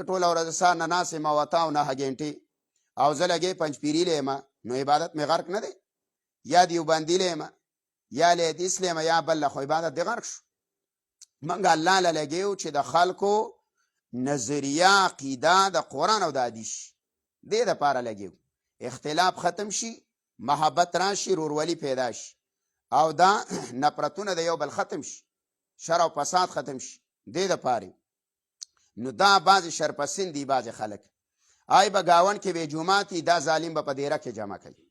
ټوله ورځ سهار نه ناست یم او 8 او 9 ګنټې او زه لګې پنجپیري لیمه نو عبادت مې غرق نه دی، یا دیوبندي لیمه یا لیدیس لیمه یا بل خو عبادت دی غرق شو. منګ الله له لګیو چې د خلکو نظریه عقیده د قرآن او د حدیث دې دپاره لګیو، اختلاف ختم شي، محبت راشي، رورولي پیدا شي، او دا نفرتونه د یو بل ختم شي، شر او فساد ختم شي. دې دپاره نو دا بعضې شرپسند دي بعضې خلک آی به ګاون کې به جوماتي دا ظالم به په دیره کې جمع کوي،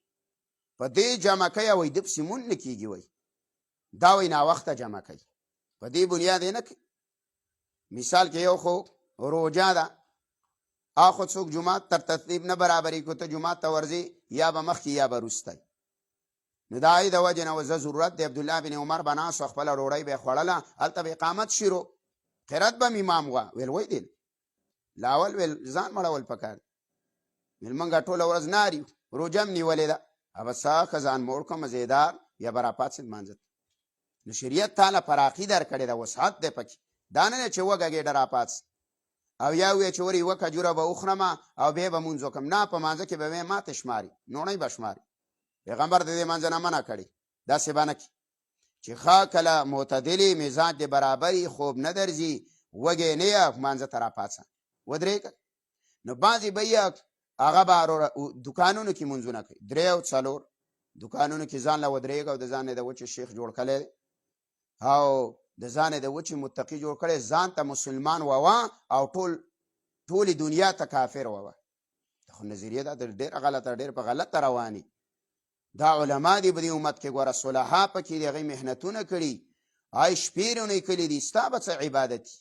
په دې جمع کوي وایي ده پسې مون نه کېږي، وایي دا وایي ناوخته جمع کوي، په دې بنیاد یې نه کوي. مثال کې یو خو روجه ده، خو څوک جومات تر ترتیب نه برابري کو، ته جومات ته ورځې یا به مخکې یا به وروستی. نو د هغې د وجې نه وزه ضرورت دی عبدالله بن عمر به ناست و خپله ډوډۍ به یې خوړله، هلته به اقامت شروع قرات به م امام وه ویل وی دی لاول ویل ځان مړول پکار ویل منګه ټوله ورځ ناري یو، روژه م نیولې ده، ابه څه ښه ځان موړ کړم مزېدار یا به راپاڅېد لمانځه ته. نو شریعت تاله فراخي درکړې ده، وسعت دی پکې، دا نه دی چې وږه ګېډه راپاڅ او یا ویې چې ور یوه کجوره به وخورم او بیا به مونځ وکړم، نه په مانځه کې به مې ماته شماري، نوڼۍ به شماري. پیغمبر د دې مانځه نه منع کړې، داسې به نه کړي چې ښه کله معتدلې مزاج دې برابري، خوب نه درځي، وږې نه یې مانځه ته راپاڅه ودرېږه. نو بعضې به یې هغه به دوکانونو کې مونځونه کوي، 3 او 4 دوکانونو کې ځان له ودرېږه او د ځان یې د وچې شیخ جوړ کړی دی او د ځان یې د وچې متقي جوړ کړی، ځان ته مسلمان ووه او ټولې دنیا ته کافر ووه. خو نظریه دا ډېره غلطه، ډېر په غلطه رواني. دا علما دي په دې امت کې ګوره صلحا پکې دي، هغوی محنتونه کړي، آی شپې رونې کړي دي، ستا به څه عبادت دي؟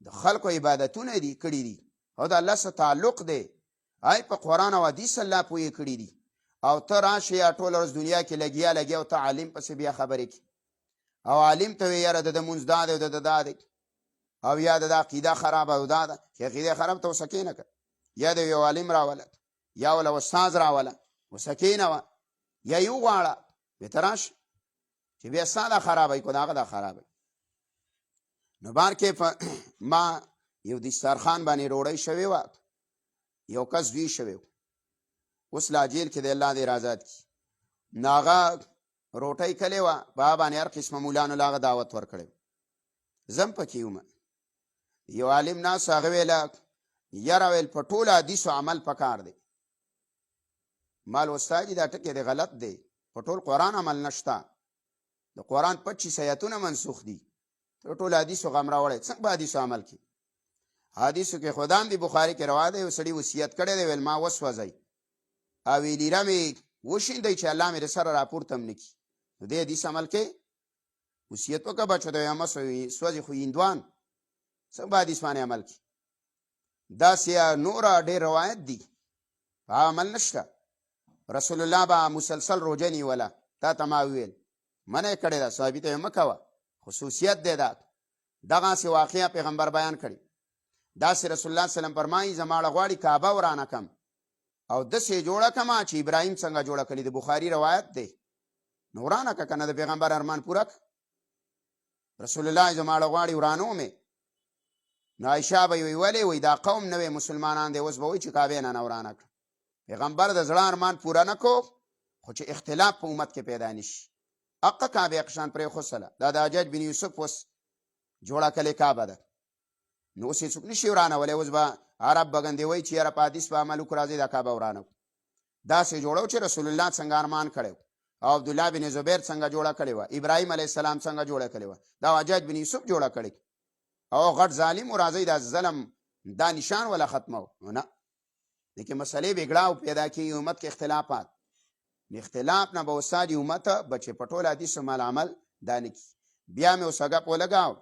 د خلکو عبادتونه دي کړي دي او د الله سره تعلق دی، آی په قرآن او حدیث الله پوهې کړي دي، او ته راشې یا ټوله ورځ دنیا کې لګیا او ته عالم پسې بیا خبرې کړي او عالم ته وایي یاره د ده مونځ دا دی او د ده دا دی، او یا د ده عقیده خرابه او دا ده چې عقیده خراب ته وسه کېنه کړه، یا د یو عالم راوله یا وله استاذ راوله وسه کېنوه یا یې وغواړه بېرته راشه چې بیا ستا دا خرابوي کو د هغه دا خرابوي. نو بار کې ما یو دسترخوان باندې ډوډۍ شوې وه، یو کس دوی شوی و، اوس لا جیل کې د الله دې رازاد کړي، نو هغه روټۍ کلې وه، په هغه باندې هر قسمه مولانو له هغه دعوت ورکړی و، زه هم پکې وم. یو عالم ناست هغه ویله یاره ویل په ټولو حدیثو عمل پکار دی. مال استاد دا ټکی دی غلط دی، په ټول قرآن عمل نشته، د قرآن 25 آیتونه منسوخ دي، ته ټول حدیثو غم راوړی څنګه په حدیثو عمل کې؟ حدیثو کې خدا هم دی بخاري کې روا دی، یو سړي وصیت کړی دی ویل ما وسوځئ او لیره مې وشیندئ چې الله مې د سره راپورته هم نه کړي. نو دې حدیث عمل کې وصیت وکړه بچو ته مه سوځي خو هندوان څنګه په حدیث باندې عمل کړي؟ داسې نوره ډېر روایت دي په عمل نشته. رسول الله به مسلسل روژه نیوله، تا ته ما وویل منع یې کړې ده، صحابي ته یې مه کوه، خصوصیت دی دا. دغسې واقعه پیغمبر بیان کړي، داسې رسول الله وسلم فرمایي زماړه غواړي کعبه ورانه کم او داسې جوړه کړمه چې ابراهیم څنګه جوړه کړې، د بخاري روایت دی. نو ورانه که که نه د پیغمبر ارمان پوره که رسول الله زماړه غواړي ورانو مې. نو عایشه به یې ولې وایي دا قوم نوی مسلمانان دی، اوس به وایي چې کعبې نه ورانه کړه. پیغمبر د زړه ارمان پوره نه کو، خو چې اختلاف په امت کې پیدا نشي. اقا کعبه قشان پرېښودله، دا د حجاج بن یوسف اوس جوړه کړې کعبه ده، نو اوس یې څوک نشي ورانولی. اوس به عرب بګندې وایي چې یاره په حدیث به عمل وکړو، راځئ دا کعبه ورانو. داسې جوړو چې رسول الله څنګه ارمان کړی او عبدالله بن زبیر څنګه جوړه کړې وه، ابراهیم علیه السلام څنګه جوړه کړې وه، دا حجاج بن یوسف جوړه کړې او غټ ظالم و، راځئ دا ظلم دا نشان ولا ختمو. نه لیکن مسئلې بګړاو پیدا کېږي، امت کې اختلافات، اختلاف نه به استاد امت بچې په ټول حدیثو مال عمل دا نه کړي. بیا مې اوس هغه ولګاو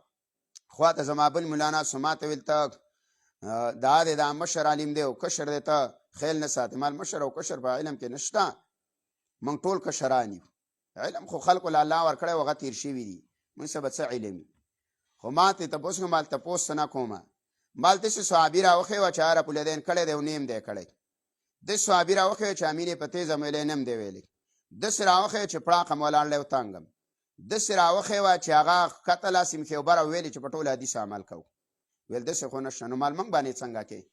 خوا ته زما بل مولانا سما ته ویل ته دا دی دا مشر عالم دی او کشر دی، ته خیال نه ساتې. مال مشر او کشر په علم کې نشته، موږ ټول کشران یو، علم خو خلکو له الله ورکړی و هغه تېر شوي دي، موږ څه به څه علم وي. خو ما ته تپوس کوم، مال تپوس نه کومه، مال داسې صحابي راوښی وه چې هغه رپولدین کړی دی او نیم دی کړی، داسې صحابي راوښی چې امین یې په تیزه ویلی نم دی ویلی، داسې راوښی چې پړاقم ولاړ دی او تنګم، داسې راوښی وه چې هغه ښکته لاس یې مخې اوبه راویلې چې په ټول حدیث عمل کوو. ویل داسې خو نشته، نو مال موږ باندې څنګه کوې؟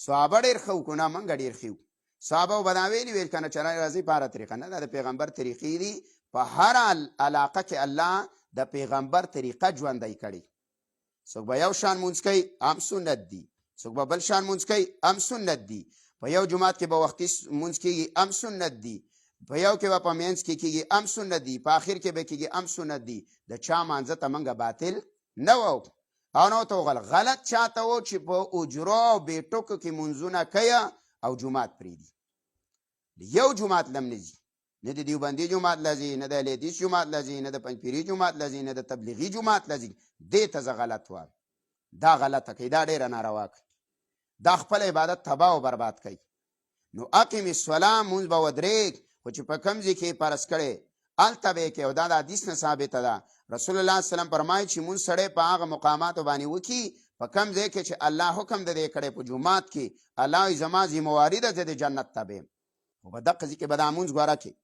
صحابه ډېر ښه وکړو نه موږ ډېر ښه وو صحابه به دا ویلي ویل که نه چې راځي په هره طریقه نه دا د پیغمبر طریقې دي په هر علاقه کې الله د پیغمبر طریقه ژوندی کړي څوک به یو شان مونځ کوي هم سنت دي څوک به بل شان مونځ کوي هم سنت دي په یو جماعت کې به وختي مونځ کېږي هم سنت دي په یو کې به په منځ کې کېږي هم سنت دي په آخر کې به کېږي هم سنت دي د چا مانځه ته موږ باطل نه وو او نه ورته غلط چاته و چې په اجرو او بېټکو کې مونځونه کوي او جماعت پرېږدي یو جماعت لم نه ځي نه د دیوبندي جماعت لځي نه د اهلحدیث جماعت لځي نه د پنجپیري جماعت لځي نه د تبلیغي جماعت لځي دې ته زه غلط وایم دا غلطه کوي دا ډېره ناروا کوي دا خپل عبادت تباه او برباد کوي نو اقیم الصلاه مونځ به ودرېږ خو چې په کوم ځای کې فرض کړی هلته به یې کوي او دا د حدیث نه ثابته ده رسول الله صلی الله علیه وسلم فرمایي چې مونځ سړی په هغه مقاماتو باندې وکړي په کوم ځای کې چې الله حکم د دې کړی په جومات کې الله وایي زما ذمواري ده زه د جنت ته به یم خو په دقه ځای کې به دا مونځ ګوره کړي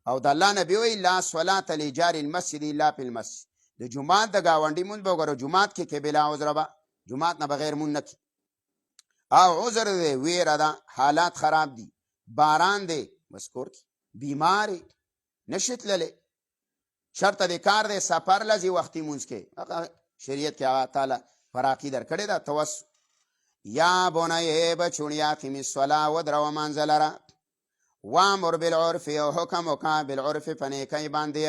او د الله نبي وایي لا صلاه لجار المسجد الا فی المسجد د جومات د ګاونډي مونځ به وګوره جومات کې بلا عذره به جومات نه بغیر مونځ نه کړي او عذر دی ویره ده حالات خراب دي باران دی بس کور کې بیماری نشي تللی شرطه د کار دی سفر لځي وختي مونځ کې شریعت کې هغه تعالی فراقي درکړې ده توسل یا بنی بچوڼیا اقیم الصلاه ودروه مانځه لره وامر بالعرف او حکم وکړه بالعرف په نیکۍ باندې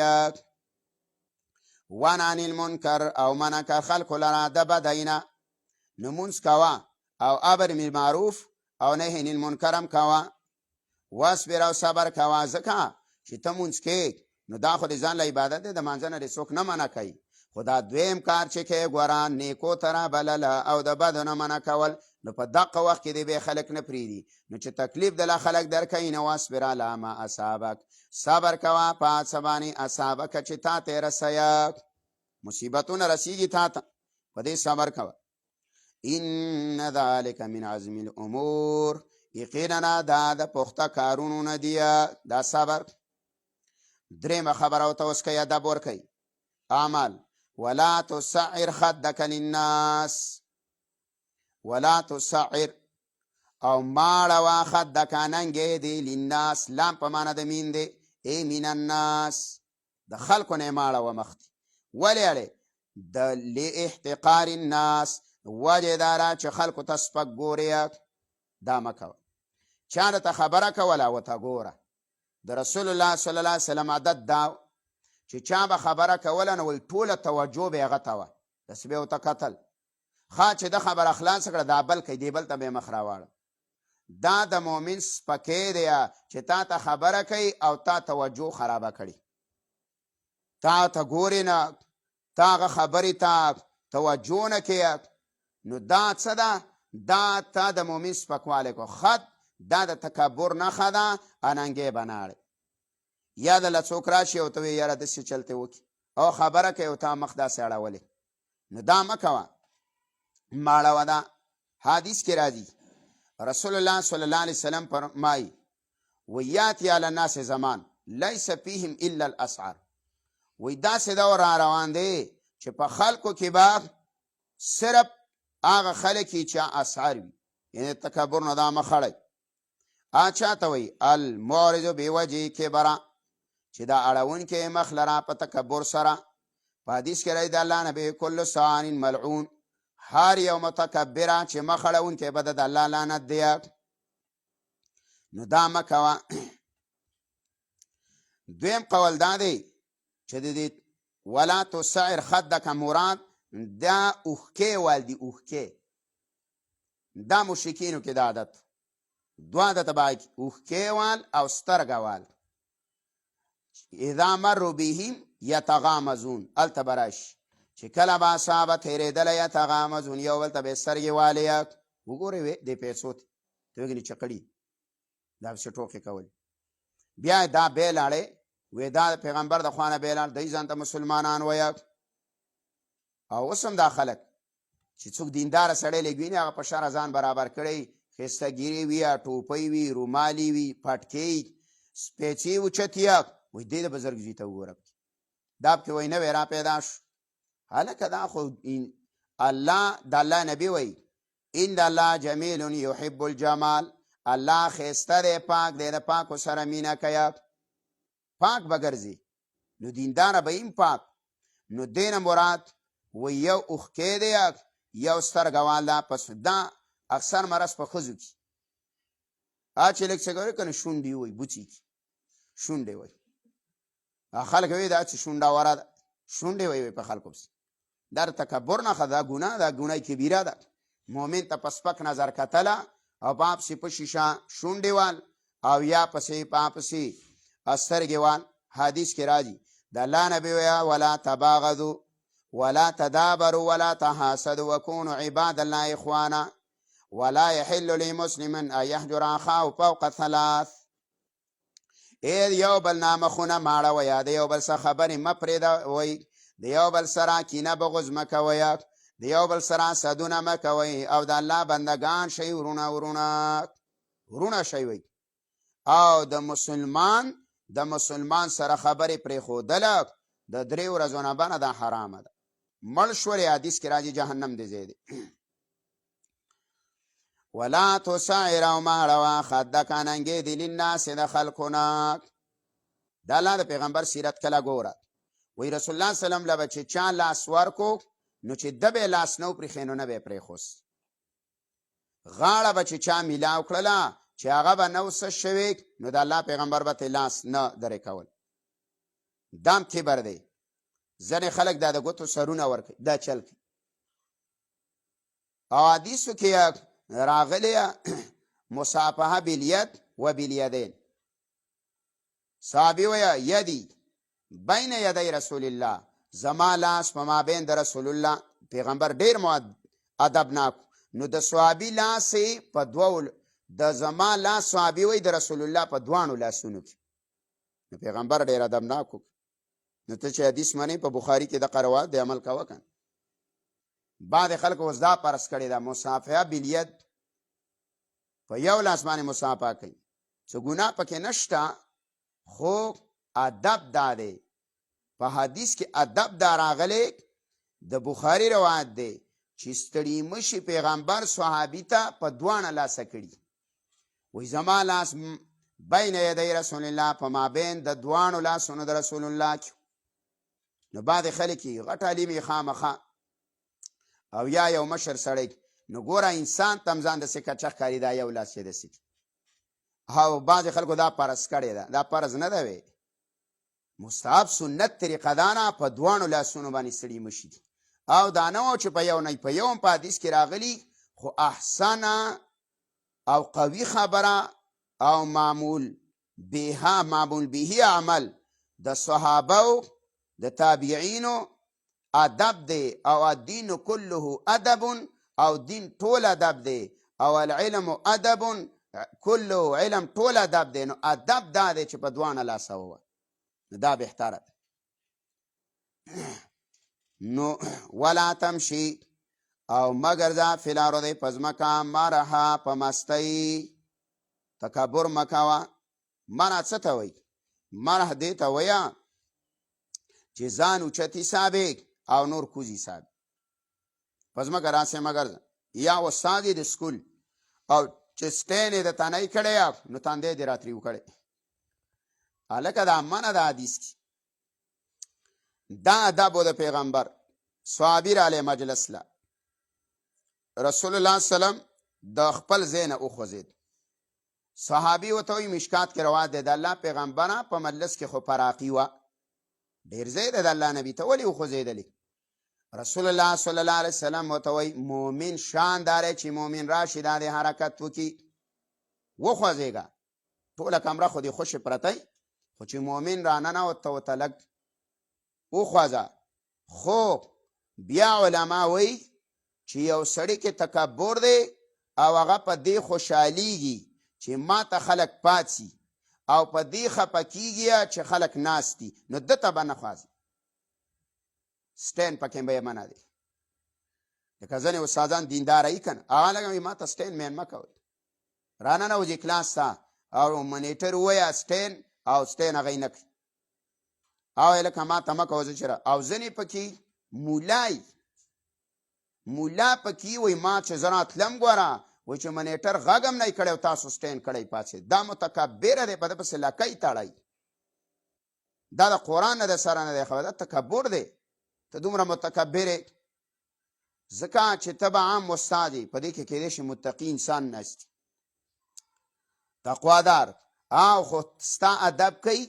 ونه عن المنکر او منع که خلکو لره د بدۍ نه نو مونځ کوه او امر بالمعروف او نهی عن المنکر هم کوه واصبر او صبر کوه ځکه چې ته مونځ کې نو دا خو د ځان له عبادت دی د مانځه نه د څوک نه منع کوي خو دا دویم کار چې کوې ګوره نیکو ته رابلله او د بدو نه منع کول نو په دقه وخت کې دی به خلک نه پرېږدي نو چې تکلیف دله خلک درکوي نو واصبر علی ما اصابک صبر کوه په هڅه باندې اصابک چې تا ته رسیه مصیبتونه رسیږي تا ته په دې صبر کوه ان ذلک من عزم الامور یقینا دا د پخته کارونو نه دی دا صبر درېمه خبره ورته اوس کوي ادب ورکوي عمل ولا تسعر خدک للناس ولا تسعر او ماړه خدک ننګې دی للناس لام په معنا د مین دی ای من الناس د خلکو نه ماړه مخ دی ولې اړې د لاحتقار الناس وجه داره چې خلکو ته سپک ګورې دا مه کوه چا ته خبره کوله ورته ګوره د رسول الله صلی الله علیه وسلم عادت دا چې چا به خبره کوله نو ټوله توجه به یې هغه ته وه داسې به یې ورته کتل ښه چې د خبره خلاصه کړه دا بل کوي دې بل ته به یې مخ راواړه دا د مؤمن سپکۍ دی چې تا ته خبره کوي او تا توجه خرابه کړي تا ته ګورې نه تا هغه خبرې ته توجه نه کوې نو دا څه ده دا تا د مؤمن سپکوالی کو خط دا د تکبر نښه ده اننګې به نه اړې یا دله څوک راشي او ته وایې یاره داسې چلتې وکړي او خبره کوي او تا مخ داسې اړولې نو دا مه کوه ماړه ده حدیث کې راځي رسول الله صلی الله علیه وسلم فرمایي ویاتي علی الناس زمان لیس فیهم الا الاسعار وی داسې دور را روان دی چې په خلکو کې به صرف هغه خلک چې اسعار وي یعنې تکبر نه دا مخ اړئ چا ته وایي المعرض بوجه کبره چې دا اړونکی مخ لره په تکبر سره په حدیث کې راځي د الله نبی کل سان ملعون هر یو متکبره چې مخ اړونکی به د الله لعنت دی نو دا مه کوه دویم قول دا دی چې د دې ولا تسعر خدک مراد دا اوښکې وال دي اوښکې دا مشرکینو کې دا عادت دو عادت به اوښکې وال او سترګه وال اذا مروا بهم یتغامزون هلته به راشي چې کله به اصحابه تېرېدله یتغامزون یو بل ته به یې سترګې والې وګورئ دې پیسو ته ته وګورې چکړي دا پسې ټوکې کولې بیا دا بې لاړې وی دا پیغمبر د خوا نه بې لاړ دوی ځان ته مسلمانان ویه او اوس هم دا خلک چې څوک دینداره سړی لږ ویني هغه په شر ځان برابر کړی ښایسته ګیرې وي یا ټوپۍ وي رومالي وي پټکۍ سپېڅې اوچتې وایي دې د بزرګ زوی ته وګوره دا پکې وایي نوی را پیدا شو هلکه دا خو الله د الله نبي وایي ان الله جمیل یحب الجمال، الله خیسته دی، پاک دی، د پاکو سره مینه کوي. پاک بګرځي نو دینداره به هم پاک. نو دینه مراد و یو اوښکې دی، یو سترګوال ده. پس دا اکثر مرض په ښځو کې چې لږ څه کوي که نه شونډې وایي، بوڅي کې شونډې وایي. خلک وایي دا چې شونډه وره ده، شونډې وایي په خلکو پسې. دا د تکبر نښه ده، ګناه ده، ګناه کبیره ده. مؤمن ته په سپک نظر کتله او په پسې په شیشه شونډې وال او یا پسې په پسې سترګې وال. حدیث کې راځي د الله نبي ویا ولا تباغضوا ولا تدابروا ولا تحاسدوا وكونوا عباد الله اخوانا ولا يحل لمسلم ان يهجر اخاه فوق ثلاث. اې یو بل نامخونه ماړه ویا، د یو بل څه خبرې مه پرېږده وی، د یو بل سره کینه بغض مه کوئ، د یو بل سره حسدونه مه کوئ، او د الله بندگان شئ ورونه شئ وی. او د مسلمان سره خبرې پرېښودله د 3 ورځو نه بنه دا حرامه ده. مړ شولې حدیث کې راځي جهنم دې ځای دی. ولا تسعر او ماړوه خدک اننګې دي للناس د خلکو نه. د الله د پیغمبر سیرت کله ګوره. وی رسول الله صلی الله علیه وسلم له به چې چا لاس ورکو نو چې ده به یې لاس نه وپرېښی نو نه به یې پرېښوست. غاړه به چې چا میلاو کړله چې هغه به نه وسه شوی نو د الله پیغمبر به لاس نه درې کول. دام کبر دی. ځینې خلک دا د ګوتو سرونه ورکوي، دا چل کوي. او حدیثو کې راغلی مصافحه بالید و بالیدین. صحابي ویا یدی بین یدی رسول الله، زما لاس په مابین د رسول الله. پیغمبر ډیر ادبناک. نو د صحابي لاس په دوو، د زما لاس صحابي وی د رسول الله په دوانو لاسونو کې. نو پیغمبر ډیر ادبناک. نو ته چې حدیث منې په بخاري کې د قروات د عمل کوه کنه. بعد خلک اوس دا پرس کړی دا مصافحه بالید، په یو لاس باندې مصافحه کوي. څه ګناه پکې نشته، خو ادب دا دی. په حدیث کې ادب دا راغلی، د بخاري روایت دی چې ستړي مشي پیغمبر صحابي ته په دوانه لاسه کړي. وی زما لاس بین یدی رسول الله، په مابین د دوانو لاسونو د رسول الله کې. نو بعد خلک غټ علیم یې خامخا او یا یو مشر سړی، نو ګوره انسان تم ځان داسې کچه ښکاري دا یو لاس یې داسې. او بعضې خلکو دا فرض کړې ده، دا فرض نه ده وی، مستحب سنت طریقه ده نه په دوانو لاسونو باندې ستړي مشي دي. او دا نه و چې په یو نه په یو هم په حدیث کې راغلي، خو احسنه او قوي خبره او معمول به عمل د صحابه د تابعینو ادب دی. او الدین كله ادب، او دین ټول ادب دی. او العلم ادب كله علم ټول ادب دی. نو ادب دا دی چې په دوانه لاسه ووه، نو دا بهتره ده. نو ولا تمشي او مگر ځه فی الارض په ځمکه مرحا په مستۍ. تکبر مه کوه. مرح څه ته وایي؟ مرح دې ته وایه چې ځان اوچتي حسابې او نور کوزي حساب. په ځمکه راسې مگر ځه. یا استاد د سکول او چې سټین یې د تنهی کړی نو تندی دې راترې وکړی. هلکه دا منه د حدیث کې. دا ادب و د پیغمبر. صحابي رالی مجلس له رسول الله سلام د خپل ځای نه وخوځېد. صحابي ورته وایي مشکات کې روایت دی د الله پیغمبره په مجلس کې خو فراقي وه، ډېر ځای دی د الله نبي ته ولې وخوځېدلې؟ رسول الله صلی الله علیه وسلم ورته وایي مؤمن شان دا دی چې مؤمن راشي دا دی حرکت وکړي، وخوځېږه. ټوله کمره خو دې خوشې پرتی، خو چې مؤمن راننوت ورته لږ وخوځه. خو بیا علما وایي چې یو سړي کې تکبر دی او هغه په دې خوشحالیږي چې ما ته خلک پاتسي او په دې خفه کېږي چې خلک ناست دي، نو ده ته به نه خوځي. سټین پکې به یې منع دی. لکه ځینې استادان دینداره یي که نه، هغه لږ ما ته سټین مین مه کوئ. راننوځي کلاس ته او منیټر ووایه سټین او سټین هغه یې نه کوي. او لکه ما ته مه کوه زه چې او ځینې پکې مولای مولا پکې وای ما چې زه راتلم ګوره وای چې منیټر غږ هم نه کړی تاسو سټینډ کړی پاسې دا متکبره دی په ده پسې لکۍ تړی دا د قرآن نه د سره نه دی خبر دا تکبر دی ته دومره متکبر یې ځکه چې ته به عام استاد یې په دې کې کیدای شي متقي انسان ناست تقوادار او خو ستا ادب کوي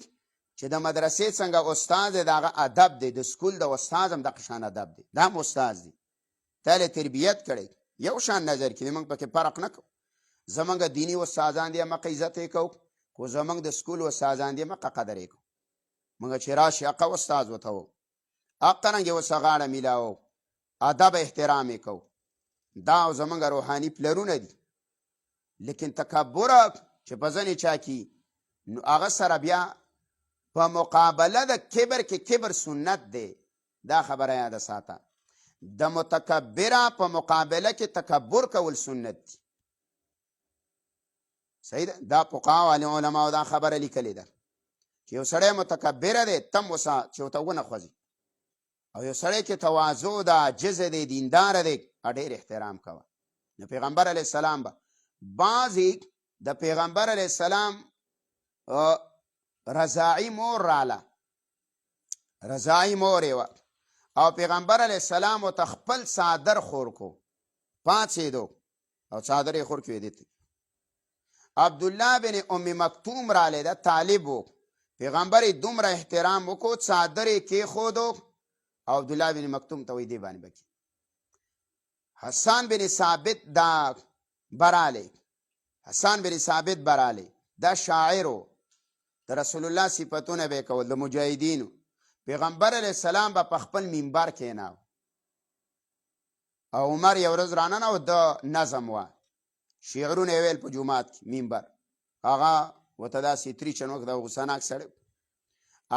چې د مدرسې څنګه استاد دی د هغه ادب دی د سکول د استاد هم دغه شان ادب دی دا هم استاد دی تا له تربیت کړی یو شان نظر کړي موږ پکې فرق نه کوو زمونږ دیني استادان دي مقه عزت یې کوو خو زمونږ د سکول استادان دي مقه قدر یې کوو موږ چې راشي هغه استاد ورته وو هغه رنګې ورسه غاړه میلاوو ادب احترام یې کوو دا زمونږ روحاني پلرونه دي لیکن تکبر چې په ځنې چا کې نو هغه سره بیا په مقابله د کبر کې کبر سنت دی دا خبره یاده ساته د متکبره په مقابله کې تکبر کول سنت دی صحیح ده دا فقها او علماء دا خبره لیکلې ده چې یو سړی متکبره دی تم وسه چې ورته ونه خوځي او یو سړی کې تواضع ده عاجز دی دیندار دی ډېر احترام کوه نو پیغمبر علیه السلام به بعضې د پیغمبر علیه السلام رضاعي مور راله رضاعي مور یې وه او پیغمبر علیه السلام ورته خپل څادر خور کو پاڅېدو او څادر یې خور کړې دی عبدالله بن ام مکتوم رالی ده طالب و پیغمبر یې دومره احترام وکړو څادر یې کېښودو او عبدالله بن مکتوم ته وایي دې باندې بکې حسان بن ثابت دا برالی حسان بن ثابت برالی دا شاعر و د رسول الله صفتونه به کول د مجاهدینو پیغمبر علیه السلام به په خپل منبر کېناو او عمر یو ورځ راننه د نظم وه شعرونه یې ویل په جومات کې منبر هغه ورته داسې تریچن وکړ د غوسناک سړی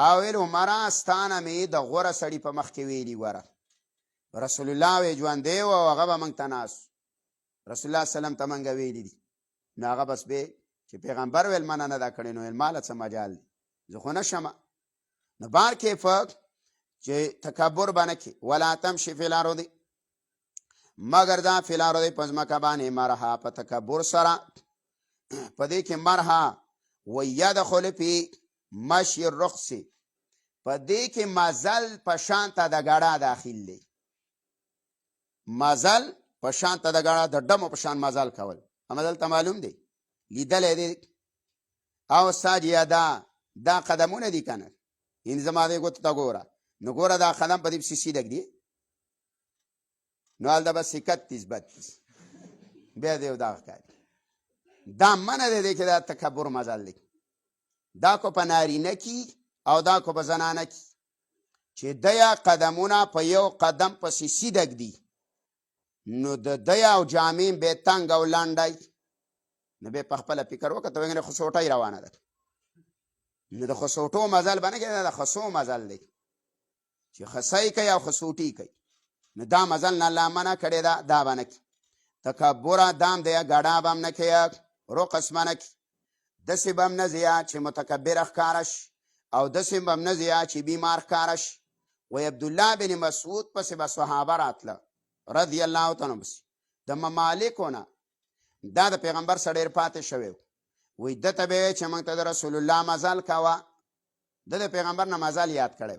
او ویل عمره ستا نه مې د غوره سړي په مخ کې ویلي وره رسول الله وی ژوندی و او هغه به موږ ته ناست رسول الله سلم ته موږ ویلي دي نو هغه بس به چې پیغمبر ویل منه نه دا کړی نو ویل ماله څه مجال دی زه خو نه شمه نو بار کیفه چې تکبر به نه کړي ولا تمشي فی الارض مگر دا فی الارض په ځمکه باندې مرحا په تکبر سره په دې کې مرحا ویدخل فی مشی الرخص په دې کې مزل په شان ته د ګړه داخل دی مزل په شان ته د ګړه د ډمو په شان مزل کول مزل ته معلوم دی لیدلی دی او ساجیا دا قدمونه دي که نه این زما دی ګوتو ته ګوره نو ګوره دا قدم په دې پسې سیدک دی نو هلته به 31 بیا دی دغه ښکاري دا منه دی دی که دا تکبر مزل دی دا کو په نارینه کې او دا کو په زنانه کې چې دیا قدمونه په یو قدم پسې سیدک دي نو د دیا او جامې به تنګ او لنډی نو به په خپله فکر وکړه ته وایي خسوټۍ روانه ده نو د خسوټو مزل به نه کوي د خسو مزل دی چې خسی کوي او خسوټي کوي نو دا مزل نه الله منع کړې ده دا به نه کوي تکبره دام دی ګډه به هم نه کوي رقص به نه کوي داسې به هم نه ځي چې متکبره ښکاره شي او داسې به هم نه ځي چې بیمار ښکاره شي وایي عبدالله بن مسعود پسې به صحابه راتله رضی الله تعالی پسې د ممالکو نه دا د پیغمبر سره ډېر پاتې شوی وایي ده ته به یې چې موږ ته د رسول الله مزل کوه ده د پیغمبر نه مزل یاد کړی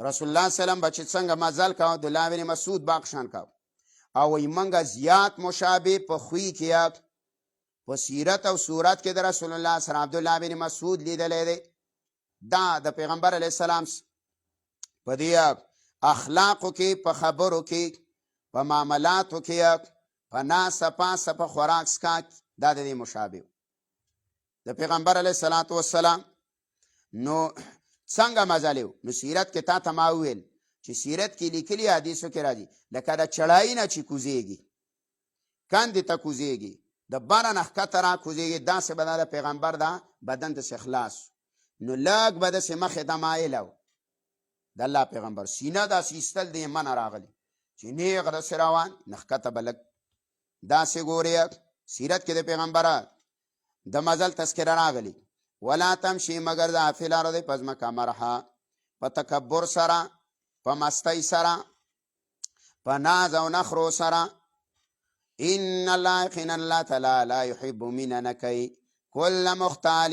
رسول الله سلم به چې څنګه مزل کوه عبدالله بن مسعود باقشان کوه او وایي موږ زیات مشابه په خوی کې په سیرت او صورت کې د رسول الله سره عبدالله بن مسعود لیدلی دی دا د پیغمبر علیه السلام په دې اخلاقو کې په خبرو کې په معاملاتو کې په ناسه پاسه په خوراک څښاک دا د دې مشابه د پیغمبر علیه الصلاة والسلام نو څنګه مزل یو نو سیرت کې تا ته ما وویل چې سیرت کې لیکلي حدیثو کې راځي لکه د چړای نه چې کوزیږي کاندې ته کوزیږي د باره نه ښکته را کوزیږي داسې به دا د پیغمبر دا بدن داسې خلاص نو لږ به داسې مخې ته مایله و د الله پیغمبر سینه داسې ایستل د منه راغلی چې نیغ داسې روان نه ښکته به لږ داسې ګورې سیرت کې د پیغمبره د مزل تذکره راغلی ولا تمشي مگر دا فی الارض په ځمکه مرحا په تکبر سره په مستۍ سره په ناز او نخرو سره. ان الله یقینا الله تعالی لا یحب مینه نه کوي کل مختال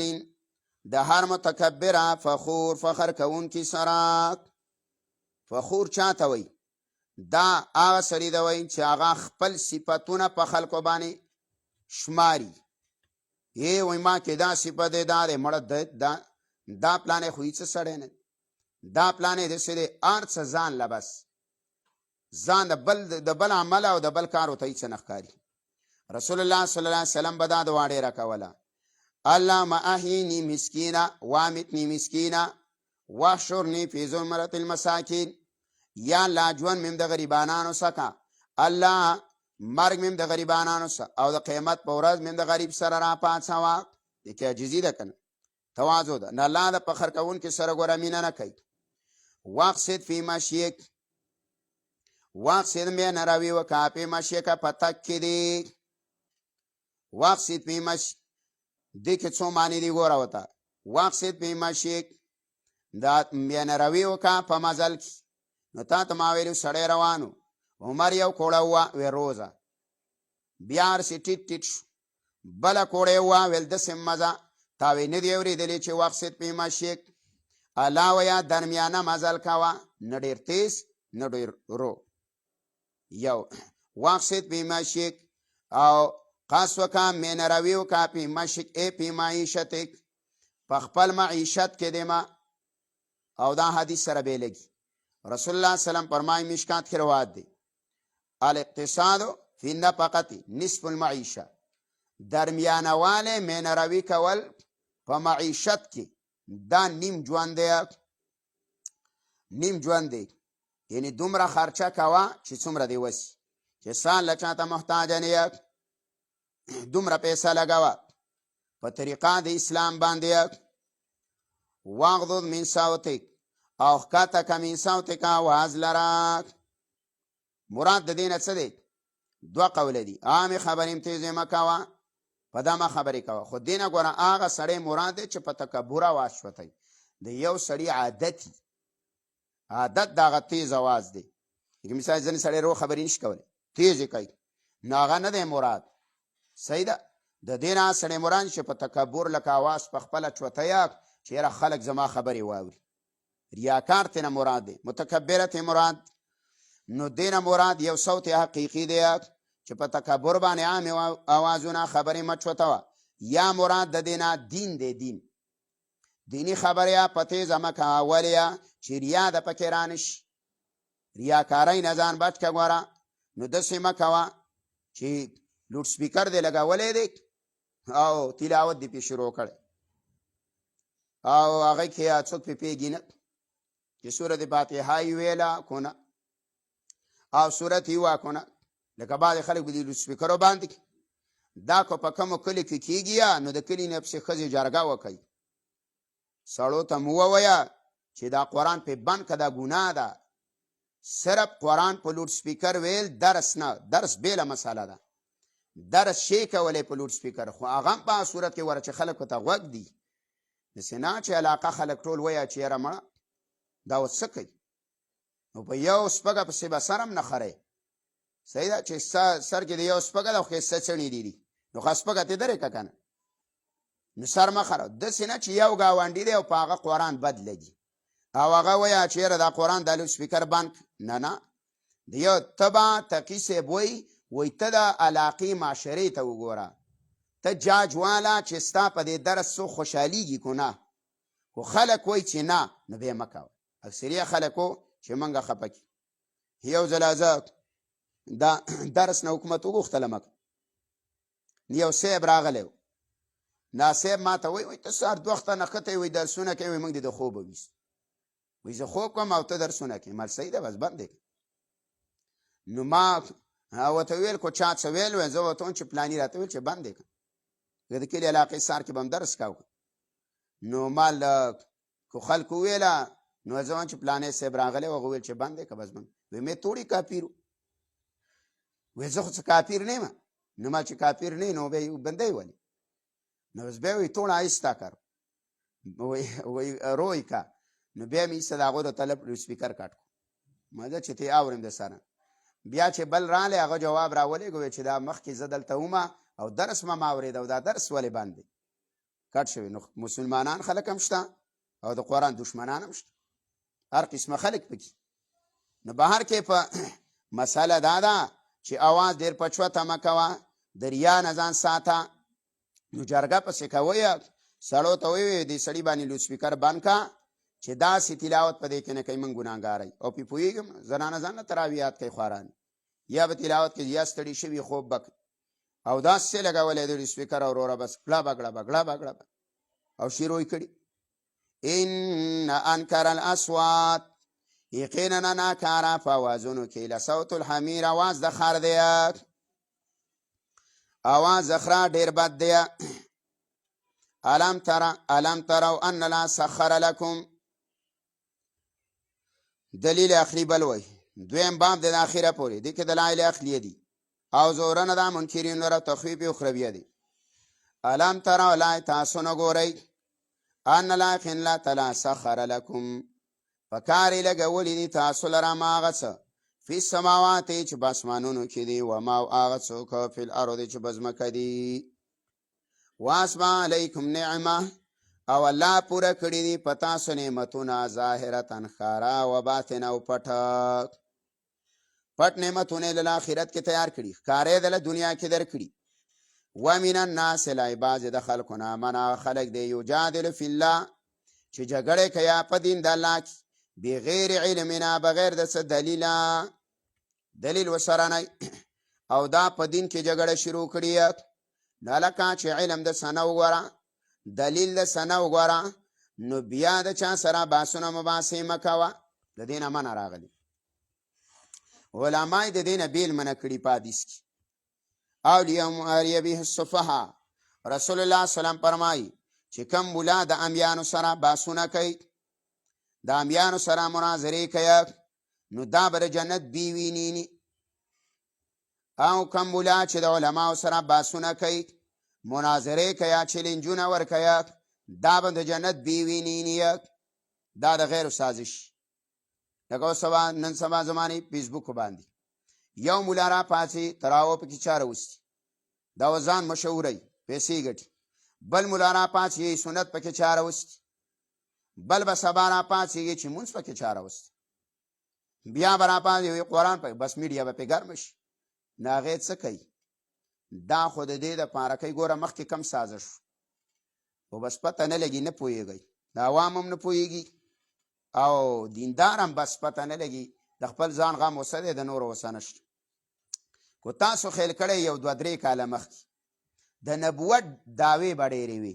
د هر متکبره فخور فخر کوونکي سره. فخور چاته وایي؟ دا هغه سړي ته وایي چې هغه خپل صفتونه په خلکو باندې شماري. یې وایي ما کې دا صفت دی، دا دی مړه دا پلانې خو هېڅ سړی نه، دا پلانې داسې دی هر څه ځان له بس ځان د بل عمل او د بل کار ورته هېڅ نه ښکاري. رسول الله صلی الله علیه وسلم به دا دعا ډېره کوله: اللهم احینی مسکینا وامتنی مسکینا واحشرنی فی زمرة المساکین. یا الله ژوند مې د غریبانانو څخه، الله مرګ مې د غریبانانو سره، او د قیامت په ورځ مې د غریب سره راپاڅوه. دې کې عاجزي ده که نه؟ تواضع ده. نه الله د فخر کوونکي سره ګوره مینه نه کوي. واقصد فی مشیک، واقصد مې نروي وکړه فی مشیکه په تک کې دی. واقصد فی مش دې کې څو معنی دي ګوره ورته. واقصد فی مشیک دا مې نروي وکړه په مزل کې. نو تا ته ما ویلو سړی روانو، عمر یو کوړه ووه وی روزه، بیا هرسې ټیټ ټیټ شو، بله کوړه یې ووه ویل داسې مزه. تا وی نه دی اورېدلی چې واقصد فی مشیک، الله ویه درمیانه مزل کوه، نه ډېر تیز نه ډېر ورو. یو واقصد فی مشیک او قصد وکړه مې نروي وکړه فی مشیک ای فی معیشتک، په خپل معیشت کې دی ما. او دا حدیث سره بې لګي. رسول الله صلی الله علیه وسلم فرمایي مشکات کې روایت دی: الاقتصاد فی النفقه نصف المعیشه. درمیانواله مې نروي کول په معیشت کې دا نیم ژوند دی. نیم ژوند دی یعنی دومره خرچه کوه چې څومره دی وسي، چې سال له چاته محتاج نه یې، دومره پیسه لګوه په طریقه د اسلام باندې. واغضض من صوتک او ښکته که من صوتک آواز لره. مراد د دې نه څه دی؟ دوه قوله دي. عامې خبرې تیزې مه کوه، په دمه خبرې کوه. خو دې نه ګوره هغه سړی مراد دی چې په تکبر اواز شوتی. د یو سړي عادت عادت د هغه تیز اواز دی. لکه مثال ځینې سړی رو خبرې نشي کولی، تیزې کوي، نو هغه نه دی مراد. صحیح ده. د دې نه سړی مراد چې په تکبر لکه اواز په خپله چوتیه چې یاره خلک زما خبرې واوري. ریاکار ته نه مراد دی، متکبره ته مراد. نو دې نه مراد یو صوت حقیقي دی چې په تکبر باندې عام اوازونه خبرې مه چوتوه. یا مراد د دې نه دین دی، دین دینی خبرې په تیزه مه کوه ولې چې ریا د پکې رانشي. ریاکارۍ نه ځان بچ که ګوره. نو داسې مه کوه چې لوډ سپیکر دې لګولی دی او تلاوت دې پې شروع کړی او هغه کې څوک پې پوهېږي نه چې سورت فاتحه یې ویله که نه او سورت یې وکړه. لکه بعضې خلک به دې لوډ سپیکرو باندې دا که په کومو کلي کې کېږي نو د کلي نه پسې ښځې جرګه وکوي. سړو ته مو ووایه چې دا قرآن پې بند که دا ګناه ده. صرف قرآن په لوډ سپیکر ویل درس نه، درس بیله مسله ده. درس شی کولی په لوډ سپیکر، خو هغه هم په صورت کې وره چې خلک ورته غوږ دي. داسې نه چې علاقه خلک ټول وایه چې یاره مړه دا اوس څه کوي. نو په یو سپږه پسې به سر هم نه خرئ. صحیح ده چې سر کې د یو سپږه ده خو ښایسته څڼې دي، نو ښه سپږه ترې درې که که نه، نو سر مه خره. داسې نه چې یو ګاونډي دی او په هغه قرآن بد لګي او هغه وایه چې یاره دا قرآن دا لوډ سپیکر بند. نه نه، د یو ته به تقي صاحب وایي ته د علاقې معاشرې ته وګوره، ته جاج واله چې ستا په دې درس څوک خوشحالېږي که نه. خو خلک وایي چې نه، نو بیا مه کوه. اکثریه خلکو چې موږ خفه کړي. یو ځل زه دا درس نه حکومت وغوښتلم، یو صاحب راغلی و. نا صاحب ما ته وایي ته سهار 2 وخته نښتی وایي درسونه کوې، وایي موږ دې د خوبه ویست. وایي زه خوب کوم او ته درسونه کوې. مال صحیح ده، بس بند دی. نو ما ورته ویل کو چا څه ویل وی، زه ورته وم چې پلاني راته ویل چې بند دی. که د کلي علاقې سهار کې به هم درس کوه. نو مال کو خلکو ویله، نو زه وایم چې پلانی صاحب راغلی و، هغه ویل چې بند دی که بس بند. وی مې توړی کافیر و. وی زه خو څه کافیر نه یم. نو ما چې کافیر نه نو بیا بندی ولې. نو بس بیا وی توړه آهسته کر، وی روی که. نو بیا مې ایسته د هغو د طلب سپیکر کټ کړو. ما ده چې ته اورم د سره. بیا چې بل رالی هغه جواب راولېږو چې دا مخکې زه دلته ومه او درس ما اورېده او دا درس ولې بند دی کټ شوی. نو مسلمانان خلک هم شته او د قرآن دشمنان هم شته، هر قسمه خلک پکې. نو بهر کې په مسله دا ده چې اواز ډېر پچوته مه کوه، د ریا نه ځان ساته. نو جرګه پسې کوئ، سړو ته ووایئ دې سړي باندې لوډسپیکر بند که چې داسې تلاوت په دې کې نه کوي موږ ګناهګار او پې پوهېږم زنانه ځان نه تراویحات کوي خوارانې، یا به تلاوت کې یا ستړي شوي خوب به او داسې لګولی د لوډسپیکر او وروره بس کړه بګړه او شروع یې کړي. ان انکر الاسوات، یقینا ناکاره په اوازونو کې لصوت الحمیر، اواز د خر دی، اواز د خره ډېر بد دی. الم تروا ان الله سخر لكم، دلیل اخری بل وی دویم باب د اخره پورې دي کې دلایل اخلیه دي او زورنه د منکرین ور تخویب اخرویه دي. الم تروا لا تاسو نه ګورئ ان الله خن لا تعالی سخر لكم، فکارې لګولې دي تاسو لره ما هغه څه فی السماوات چې په اسمانونو کې دي و ما هغه څوک فی الارض چې په ځمکه دي. واسما علیکم نعمه، او الله پوره کړي دي په تاسو نعمتونه ظاهرتن ښکاره و باطنه او پټ نعمتونه له آخرت کې تیار کړي، ښکاره یې دله دنیا کې درکړي. ومن الناس لا بعض د خلکو نه من خلک دی یجادل فی الله چې جګړې کوي په دین د الله کې بغیر علمنا، بغیر د څه دلیل ورسره نه، او دا په دین کې جګړه شروع کړي. نو لکه چې علم د څه نه وګوره، دلیل د څه نه وګوره، نو بیا د چا سره بحثونه مباحثې مه کوه، د دې نه منع راغلي. علما یې د دې نه بیل منع کړي په حدیث کې. او لیماری به السفهاء، رسول الله سلام فرمایي چې کم ملا د امیانو سره بحثونه کوي، د امیانو سره مناظرې کوي، نو دا به د جنت بی ویني. او کم ملا چې د علماو سره بحثونه کوي، مناظرې کوي، چیلنجونه ورکوي، دا به د جنت بی ویني. دا د غیر سازش. لکه نن سبا زمانې فیسبوک باندې یو ملا را پاسې تراو پکې چاره وستي، دا وزان مشهوري پیسې ګټي. بل ملا را پاسې سنت پکې چاره وستي، بل به سبا را پاسې چې مونځ پکې چاره وستي، بیا به را پاسې قرآن پکې، بس میډیا به پې ګرمه شي. نو هغې څه کوي؟ دا خو د دې دپاره کوي ګوره مخکې کم سازش خو بس پته نه لګي، نه پوهېږئ، د عوام هم نه پوهېږي او دیندار هم بس پته نه لګي، د خپل ځان غم وسه دی، د نورو وسه نشته. کو تاسو خیل کړی یو 2-3 کاله مخکې د نبوت دعوې به ډېرې وي،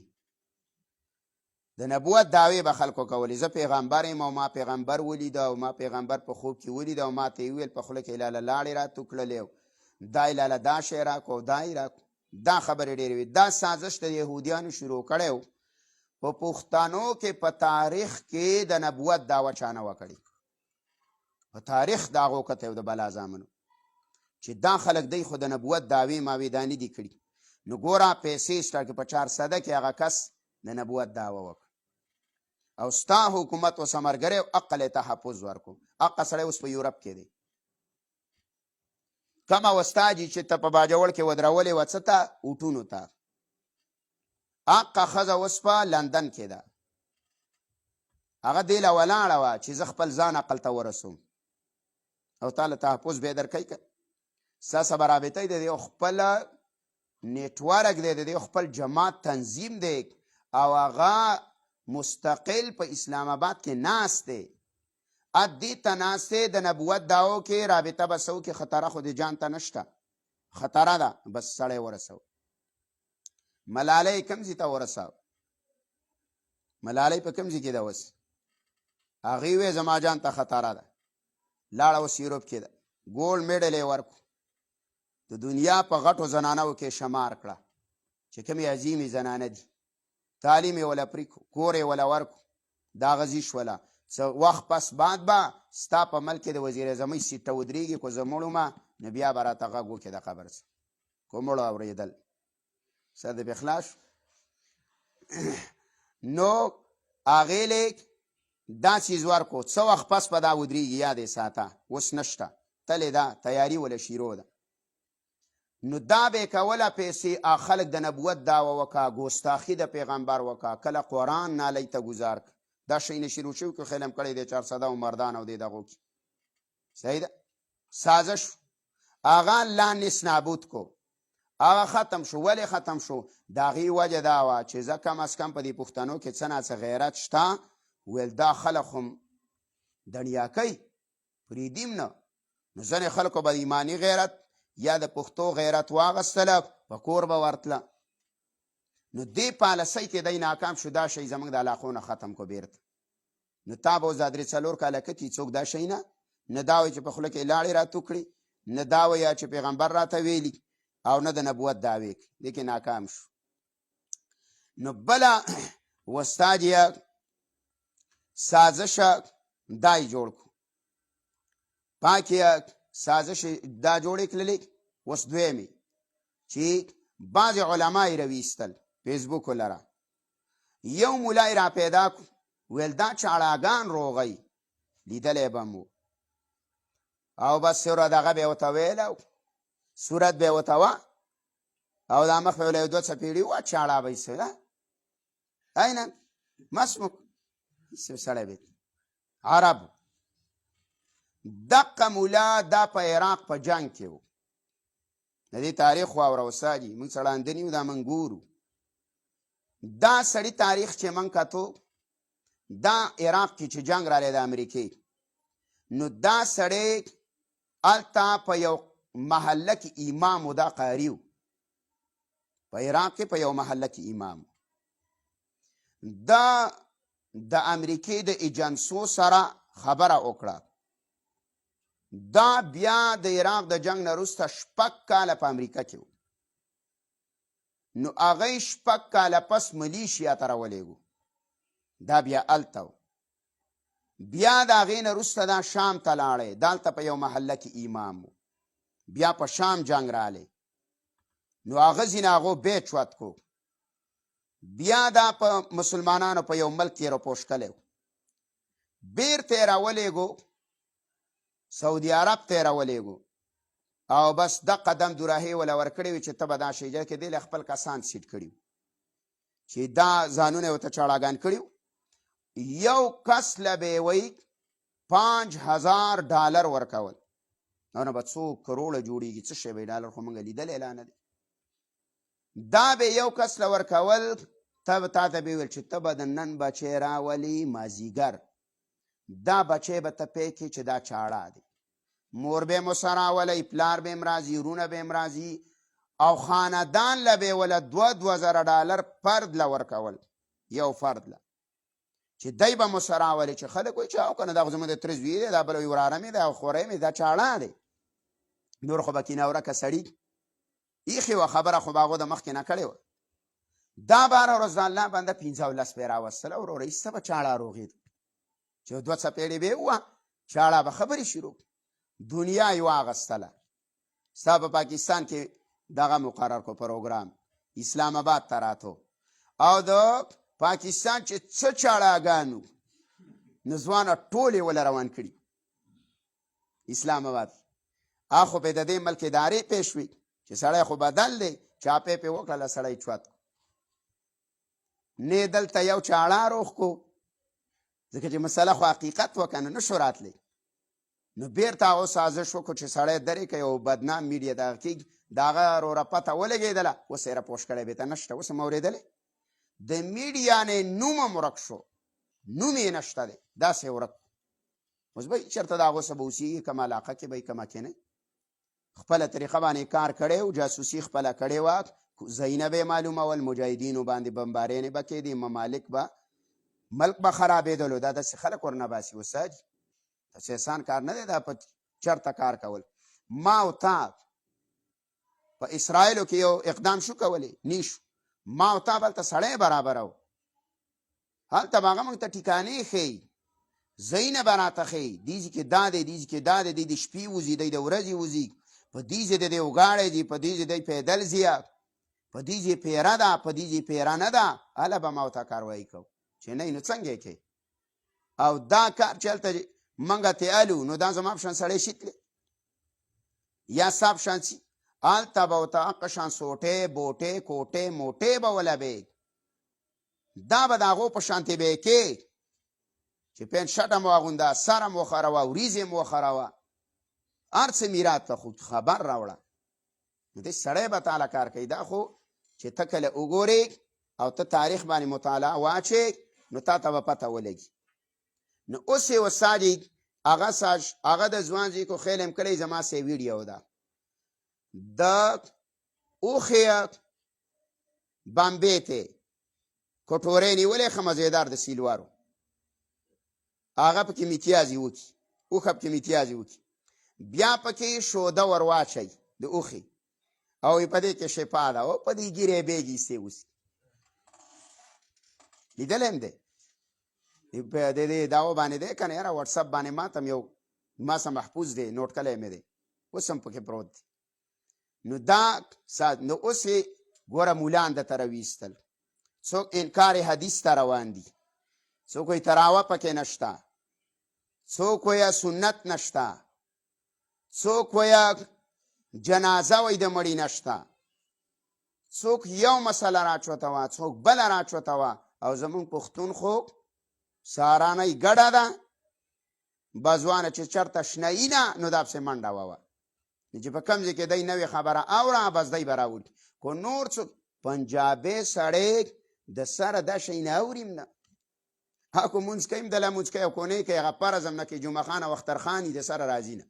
د نبوت دعوې به خلکو کولې، زه پیغمبر یم او ما پیغمبر ولیده او ما پیغمبر په خوب کې ولیده او ما ته یې وویل په خوله کې لاله لاړې را تو کړلې، دا یې لاله دا شی راکړو، دا یې راکړو، دا خبرې ډېرې وي. دا سازش د یهودیانو شروع کړی و. په پښتنو کې په تاریخ کې د نبوت دعوه چا نه وه کړې، په تاریخ د هغو کتی و د بلا زامنو چې دا خلک دی خو د نبوت دعوې ماوې دا نه دي کړي. نو ګوره پیسې ستا کې په 400 کې هغه کس د نبوت دعوه وکړه او ستا حکومت و سمرګری او عقل تحفظ ورکو. هغه سړی اوس په یورپ کې دی، کمه وستاجي چې ته په باجوړ کې ودرولې وه څه ته اوټونو ته، هغه ښځه اوس په لندن کې ده، هغه دې له ولاړه وه چې زه خپل ځان عقل ته ورسوم او تا له تحفظ به یې درکوي که ستاسې به رابطه یې د دې خپله نیټورک دی، د دې خپل جماعت تنظیم دی او هغه مستقل په اسلام آباد کې ناست دی، دې ته ناست دی. د نبوت دعوو کې رابطه به سو کې خطره خو دې جان ته نشته، خطره ده، بس سړی ورسو. ملالۍ کوم ځای ته ورسو؟ ملالۍ په کوم ځای کې ده اوس؟ هغې وې زما جان ته خطره ده، لاړه اوس یورپ کې ده، ګولډ میډل یې ورکړو، د دنیا په غټو زنانو کې شمار کړه چې کومې عظیمې زنانه دي، تعلیم یې وله پرېښو، کور یې وله ورکړو، دا غزي شوله. څه وخت پس بعد به ستا په ملک کې د وزیر اعظمۍ سیټ ته ودرېږي، کو زه مړ ومه نو بیا به راته غږ وکړې د قبر څه، کو مړو اورېدل سر دې بخلاص. نو هغې دا چیز ورکړو، څه وخت پس به دا ودرېږي، یاد یې ساته، اوس نشته. تلې ده تیاری ولا شیرو ده. نو دا به کوله پیسې خلک د نبوت دعوه وکړه، ګستاخي د پیغمبر وکړه، کله قرآن نالۍ ته ګزار کړه. دا شیونه شروع شوي که خیلم کړی دی 400 او مردان او دې دغو کې. صحیح ده. سازش هغه لا نس نابود کو، هغه ختم شو. ولې ختم شو؟ د هغې وجه دا وه چې زه کم از کم په دې پښتنو کې څه نه څه غیرت شته. ویل دا خلک هم دنیا کوي پرېږدیم نه. نو ځینې خلکو به ایماني غیرت یا د پښتو غیرت واغستله، په کور به ورتله. نو دې پالسۍ کې دی ناکام شو. دا شی زموږ د علاقو نه ختم کو بیرته. نو تا به اوس دا 3-4 کاله کتي څوک دا شی نه دا وایي چې په خوله کې لاړې را تو کړي، نه دا وایي چې پیغمبر راته ویلي، او نه د نبوت دعوې کوي. دې کې ناکام شو. نو بله وستا سازش دا یې جوړ کړو. پاکې سازش دا جوړې کړلې. اوس دویمې چې بعضې علما یې راویستل فیسبوک لره. یو ملا یې را پیدا کړو، ویل دا چاړاګان روغی لیدلی به مو، او بس سوره دغه به یې ورته ویل، صورت به یې ورته وه، او دا مخ به یې 2 څپېړې وه، چاړه به یې سوله این مسموک سړی به عرب. دقه ملا دا په عراق په جنگ کې و. د دې تاریخ واوره وساجي، موږ سړاندني یو، دا موږ ګورو. دا سړي تاریخ چې موږ کتو، دا عراق کې چې جنگ رالی د امریکې، نو دا سړی هلته په یو محله کې امام و، دا قاري و. په عراق کې په یو محله کې امام. دا د امریکې د ایجنسو سره خبره وکړه. دا بیا د عراق د جنگ نه وروسته 6 کاله په امریکا کې و. نو هغه 6 کاله پس ملیشیا ته راولېږو. دا بیا هلته و. بیا د هغې نه وروسته دا شام ته لاړی. دلته په یو محله کې امام و. بیا په شام جنگ رالی. نو هغه ځینې هغو بیت چوت کو. بیا دا په مسلمانانو په یو ملک کې راپوش کلی و. بیرته یې راولېږو سعودي عرب ته یې راولېږو، او بس د قدم دوراهي وله ورکړې وي چې ته به دا شیجه کې دی له خپل کسان سیټ کړي وو چې دا ځانونه یې ورته چاړاګان کړي وو. یو کس له به یې وایي $5000 ورکول. نو به څو کروړه جوړېږي، څه شی به ډالر خو موږ لیدلی لا نه دی. دا به یو کس له ورکول، تا ته به ویل چې ته به د نن بچی راولي مازیګر، دا بچی به ته پی کې چې دا چاړه دی. مور به مو سره راولئ، پلار به م راځي، ورونه به م راځي، او خاندان له به یې وله $2000 فرد له ورکول، یو فرد له، چې دی به مو سره راولي. چې خلک وایي چې او که نه دا خو زموږ د تره زوی دی، دا بله وایي وراره مې دی او خوری مې، دا چاړه دی. نور خو به کینه ورکه سړي ایښې وه، خبره خو به هغو د مخکې نه کړې وه. دا باره ورځ د الله بنده 15 به یې راوستله. وروره ایسته به چاړه روغېده چې 2 څپېړې به یې ووه، چاړه به خبرې شروع. دنیا یې واغستله. ستا په پاکستان کې دغه مقرر کو پروګرام، اسلام آباد ته راتو، او د پاکستان چې څه چاړهګانو نو ځوانه ټولې وله روان کړي اسلام آباد. خو پې د دې ملک ادارې پېښ وي چې سړی خو بدل دی، چاپې پې وکړله سړی چوت کو. نه دلته یو چاړه روغ کو، ځکه چې مسله خو حقیقت وکړه نو نشو راتلی. نو بیرته هغو سازش وکړو چې سړی درې کوي او بدنام میډیا دغه کېږي. د هغه وروره پته ولګېدله، اوس یې راپوش کړی بېرته نشته. اوس هم اورېدلی د میډیا نه نوم هم ورک شو، نوم یې نشته دی، داسې ورک. اوس به چېرته د هغو څه به اوسېږي، کوم علاقه کې به یې کومه کې نه خپله طریقه باندې کار کړی و، جاسوسي خپله کړې وه، ځایونه به یې معلومول، مجاهدینو باندې بمبارېنې به کېدې، ممالک به، ملک به خرابېدلو. دا داسې خلک ورنه باسي وساجي. داسې احسان کار نه دی دا په چرته کار کول. ما او تا په اسرائیلو کې یو اقدام شو کولی، نیشو. ما او تا بلته سړی برابره و، هلته به هغه موږ ته ټیکانې ښیي، ځایونه به راته ښیي، دیزي کې دا دی، دیزي کې دا دی، دی د شپې وځي، دی د ورځې وځي، په دیزې د دی وګاړی دي، په دیزې دی پیدل ځي، په دیزې پیره ده، په دیزې پیره نه ده. هله به ما او تا کاروایي کوو چې نه نو څنګه یې کوي. او دا کار چې هلته موږ ته الو، نو دا زما په شان سړی شتلی یا صاحب شانسی آلتا به ورته هغه شان سوټې بوټې کوټې موټې به ولبې دا به د هغو په شانتې به یې کې چې پینټ شرټ هم واغونده سر هم وخروه وریځې هم وخروه هر څه میرات ته خو خبر راوړه نو دې سړی به تعالی کار کوي دا خو چې ته کله وګورې او ته تاریخ باندې مطالعه واچې نو تا ته به پته ولګي نو اوس یې وساجي هغه د ځوان کو خیل هم کړی زما سې ویډیو ده د اوښې بامبې ته کټورې نیولې ښه مزېدار د سیلوارو هغه پکې میتیازي وکړي اوښه پکې میتیازي وکړي بیا پکې شوده ور واچئ د اوښې او په دې کې شفا ده او په دې ګیرې بیګې ایستې اوسي لیدلی هم دی په دې داو باندې دی که نه یاره وټساپ باندې ما سه محفوظ دی نوټ کلی مې دی اوس هم پکې پروت دی نو دا نو اوس یې ګوره مولان د ته راویستل څوک انکار حدیث ته روان دي څوک وایي تراوه پکې نشته څوک وایي سنت نشته څوک وایي جنازه وایي د مړي نشته څوک یو مسله راچوتوه څوک بله راچوتوه او زمونږ پښتون خو سارانۍ ګډه ده بازوانه چې چرته شنهیي نه نو دا پسې منډه ووه چې په کوم ځای کې دی نوې خبره اوره بس دی به راوړي خو نور څوک پنجابی سړی د سره دا شی نه اوریم نه هکو مونځ کوي دله مونځ کوي او کونې کوي هغه فرض هم نه کوي جمعه خان او اخترخان د سره راځي نه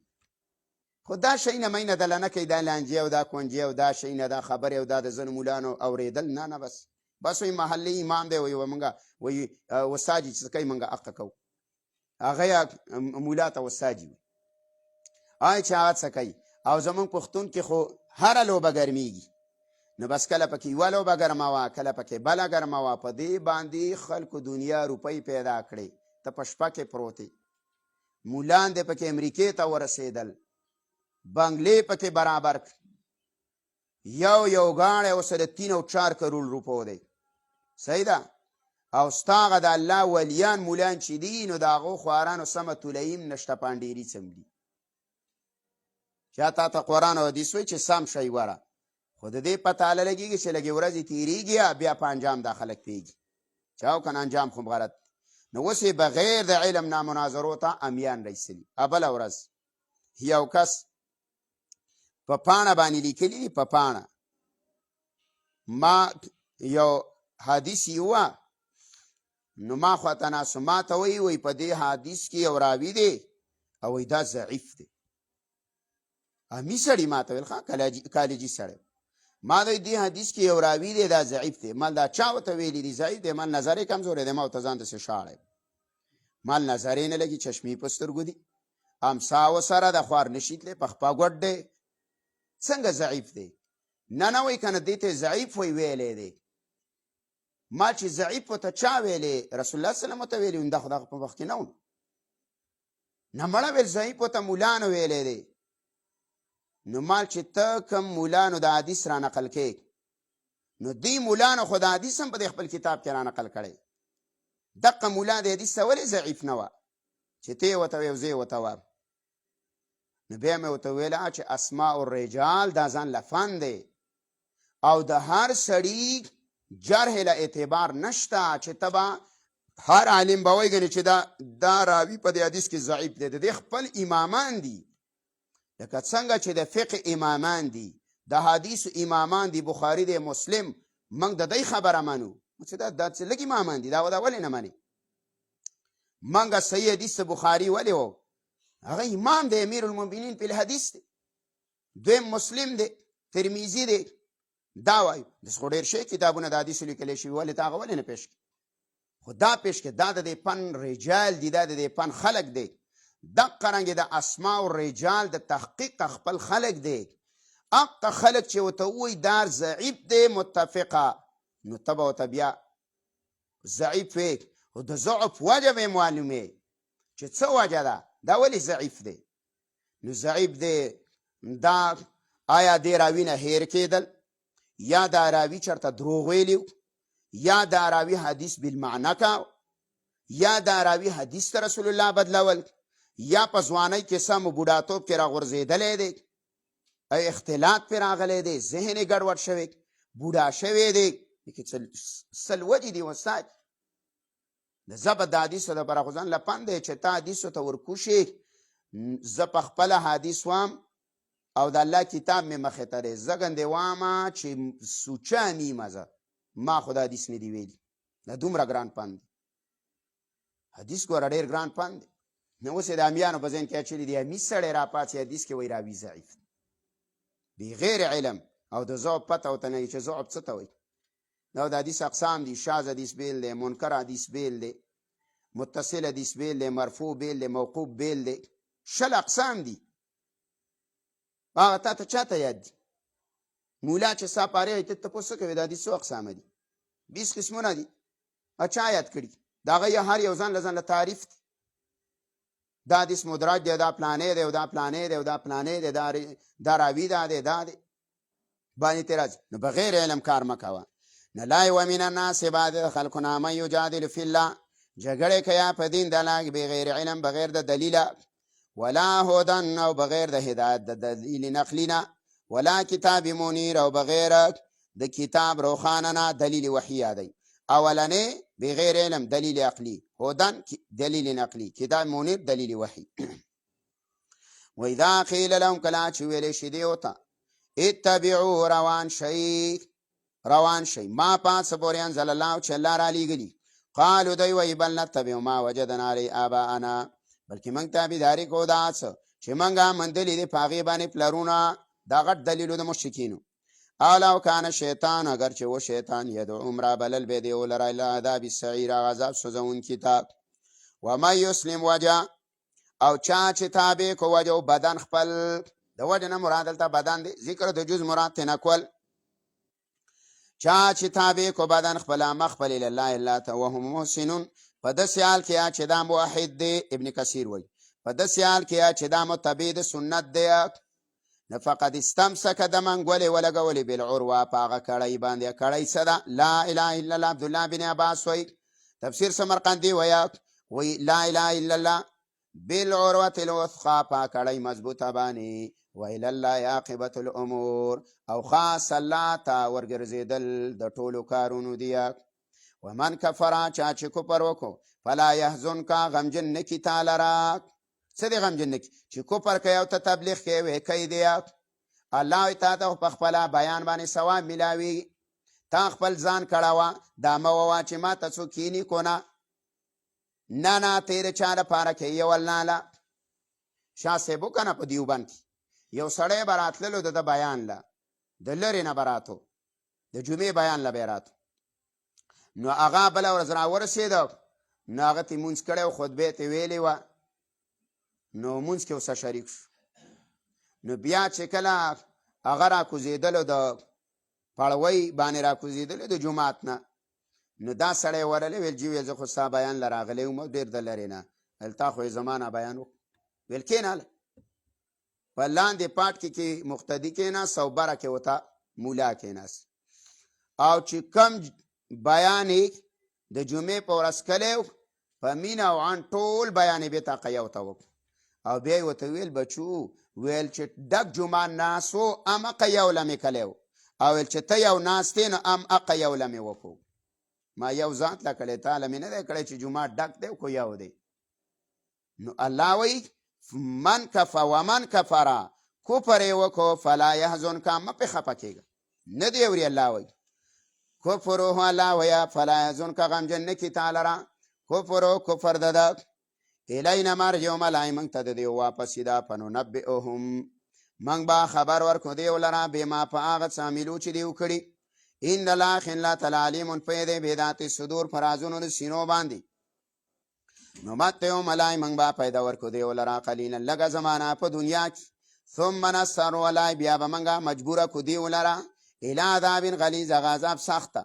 خو دا شی نه مینه دله نه کوي دا لانجې او دا کونجې او دا شی نه دا خبرې او دا د ځینو مولانو اورېدل نه بس وایي محلي امام دی وایي مونږه وایي وساجي چې کوي مونږه حقه کوو هغه یې مولا ته وساجي وي آی چې هغه څه کوي او زمونږ پښتون کې خو هره لوبه ګرمیږي نو بس کله پکې یوه لوبه ګرموه کله پکې بله ګرموه په دې باندې خلکو دنیا روپۍ پیدا کړې ته په شپه کې پروتې مولان دې پکې امریکې ته ورسېدل بنګلې پکې برابر یو ګاڼی اوس د 3 او 4 کروڑ روپو دی صحیح ده او ستا هغه د الله ولیان مولان چې دي نو د هغو خوارانو سمه تولیم نشته پانډېري څملي چا تا ته قرآن او حدیث وایي چې سم شی وره خو د دې پته هله لګېږي چې لږې ورځې تېرېږي بیا په انجام دا خلک پوهېږي چې او که نه انجام خو غلط نو اوس یې بغیر د علم نه مناظرو ته امیان رایستلي بله ورځ یو کس په پاڼه باندې لیکلي دي په پاڼه ما یو حدیث یوه نو ما خواته ناستو ما ته وایي په دې حدیث کې یو راوي دی او وایي دا ضعیف دی امی سړي ما ته ویل کالجي سړی ما د دې حدیث کې یو راوي دی دا ضعیف دی مال دا چا ورته ویلي دي ضعیف دی مال نظر یې کمزوری دی ما ورته ځان داسې شاړی مال نظر یې نه لګي چشمې په سترګو دي امسا ورسره د خوار نشي تللی په خپه ګوډ دی څنګه ضعیف دی نه وایي که نه دې ته ضعیف ویلی دی ما چې ضعیف ورته چا ویلی رسول الله صلی الله علیه وسلم ورته ویلي دا خو دغه په وخت کې نه و نه مړه ویل ضعیف ورته مولانو ویلی دی نو مال چې ته کم مولانو د حدیث را نقل کې نو دی مولانو خو د حدیث هم په د خپل کتاب کې را نقل کړی دقه مولا د حدیث ولې ضعیف نه وه چې ته یې ورته وې او زه یې ورته وم نو بیا مې ورته ویله چې اسماء الرجال دا ځان له فن دی او د هر سړي جرح له اعتبار نشته چې ته به هر عالم به وایي چې دا راوي په دې حدیث کې ضعیف دی د دې خپل امامان دي لکه څنګه چې د فقه امامان دي د حدیث امامان دي بخاري دی مسلم موږ د دې خبره منو چې دا څه لږ امامان دي دا ولې نه مني موږ صحیح حدیث بخاري ولې و هغه امام دی امیر المؤمنین په الحدیث دی دویم مسلم دی ترمذی دی دا وایو د څو ډېر شي کتابونه د حدیث لیکلی شوي ولې ته هغه ولې نه پیش کړي خو دا پیش کړي دا د دې فن رجال دي دا د دې فن خلق دی دقه رنګې د اسماء الرجال د تحقیق خپل خلق دی اقا خلق چې ورته ووایي دا ضعیف دی متفقه نو ته به ورته بیا ضعیف وی خو د ضعف وجه به یې معلومې چې څه وجه ده دا ولې ضعیف دی نو ضعیف دی دا آیا دې راوي نه هیر کېدل یا دا راوي چرته دروغ ویلي یا دا راوي حدیث بالمعنی کا یا دا راوي حدیث ته رسول الله بدلول یا په ځوانۍ کې سم بوډاتوب کې راغورځېدلی دی اختلاط پې راغلی دی، ذهن یې ګډوډ شوی، بوډا شوی دی. سل وجې دي استاد. د زه به د حدیثو دپاره خو ځان له پند دی چې ته حدیثو ته ورکوشې. زه په خپله حدیث وام او د الله کتاب مې مخې ته دی. زه ګندې وامه چې سوچه نیمه زه ما خو د حدیث نه دي ویلي. دا دومره ګران پند دی. حدیث ګوره ډېر ګران پند دی. نو اوس یې د امیانو په ذهن کې اچولي دي امیز سړی راپاڅي حدیث کې وایي راوي ضعیف بغیر علم او د ضعف پته ورته نه وي چې ضعف څه ته وایي. دا د حدیث اقسام دي. شاذ حدیث بیل دی، منکر حدیث بیل دی، متصل حدیث بیل دی، مرفوع بیل دی، موقوف بیل دی. 60 اقسام دي. هغه تا ته چاته یاد دي؟ مولا چې ستا پارې وایي ته تپوس څه کوې د حدیث څو اقسامه دي؟ 20 قسمونه دي. چا یاد کړي؟ د هغه یې هر یو ځان له ځان له تعریف دی. دا حدیث مدرج دی، دا پلانې دی او دا پلانې دی او دا پلانې دی، دا راوي دا دی دا دی باندې تې راځي. نو بغیر علم کار مه کوه. نه لا ومن الناس بعد خلقنا من یجادل فی الله، جګړې کوي په دین د الله بغیر علم، بغیر د دلیله، ولا هدن او بغیر د هدایت د دلیل نقلی نه، ولا کتاب منیر او بغیر د کتاب روښانه نه دلیل وحی یادی. اولنې بغیر علم دلیل عقلی، هدن دلیل نقلی، کتاب منیر دلیل وحی. و اذا قیل لهم کلا چې ویلې شي دیو ته اتبعوا روان شي ما پاس پورې انزل الله چې الله را لیږلي، قالو دوی وایي بل نتبع ما وجدنا علی آباءنا، بلکې موږ تابعداري کوو دا څه چې موږ موندلي دي په هغې باندې پلرونه. دا غټ دلیل د مشرکینو. اولو کان شیطان، اگر چې و شیطان یدعو را بلل به دیو لره الی عذاب السعیر، عذاب سوځونکي ته. ومن یسلم وجه او چا چې تابع کو وجه بدن خپل، د وجه نه مراد دلته بدن دی، ذکر د جز مراد تنه کول. چا چې تابع کو بدن خپل مخ خپل الله الله ته وهم محسنون، په داسې حال کې چې دا موحد دی. ابن کثیر وایي په داسې حال کې چې دا متبع د سنت دی. نه فقد استمسک د منګولې ولګولې بالعروه، په هغه کړۍ باندې. کړۍ څه ده؟ لا اله الا الله. عبدالله بن عباس وایي، تفسیر سمرقندي وایي لا اله الا الله بالعروة الوثقى، په کړۍ مضبوطه باندې. وإلى الله عاقبة الأمور، او خاص الله ته ورګرځېدل د ټولو کارونو دی. ومن کفر، چا چې کفر وکړو، فلا يحزنک، غمجن نه کي تا لره. څه دی غمجن نه کي؟ چې کفر کوي او ته تبلیغ کوي وایي کوي دی. الله وایي تا ته په خپله بیان باندې ثواب میلاوي. تا خپل ځان کړه دا مه ووه چې ما ته څوک کیني کونه. نه ته یې د چا لپاره کوي یو الله له. شاه صاحب وکنه په دیوبند کې یو سړی به راتللو د بیان له، د لرې نه به راتو، د جمعې بیان له به یې راتو. نو هغه بله ورځ راورسېده، نو هغه ته یې مونځ کړی و، خطبې ته ویلې وه، نو مونځ کې ورسره شریک شو. نو بیا چې کله هغه راکوزېدلو د پړوۍ باندې راکوزېدلو د جومات نه، نو دا سړی ورلی ویل جی ویل زه خو ستا بیان له راغلی وم ډېر د لرې نه، هلته خو یې زما نه بیان وکړو. ویل کېنهله په لاندې پاټ کې مقتدي کېناست او بره کې ورته مولا کېناست. او چې کم بیان یې د جمعې په ورځ کلی و، په مینه او عن ټول بیان یې بېرته قیه ورته وکړو. او بیا یې ورته ویل بچو، ویل چې ډک جومات ناست و ام قیه وله مې کلی و، او ویل چې ته یو ناست یې نو ام قیه وله مې وکړو. ما یو ذات له کړی تا له مې نه دی کړی چې جومات ډک دی کو یو دی. نو الله وایي من کفر ومن کفر، کفر یې وکړو فلا یحزنک، مه پې خفه کېږه. نه دی اوري الله وایي کفرو، الله وایي فلا یحزنک، غمجن نه کي تا لره. کفرو کفر د ده. الینا مرجعهم، الای موږ ته د دې واپس ده. فننبئهم، موږ به خبر ورکړو دیو لره بما په هغه څه عملو چې دیو کړي. ان الله خلا تعالی علیم پوهې دی بذات الصدور، په رازونو د سینو باندې. نو متهم، الای موږ به پیدا ورکړو دیو لره قلیلا لږه زمانه په دنیا کې. ثم نصر، الای بیا به موږ مجبوره کړو دیو لره الی عذاب غلیظ، هغه عذاب سخته.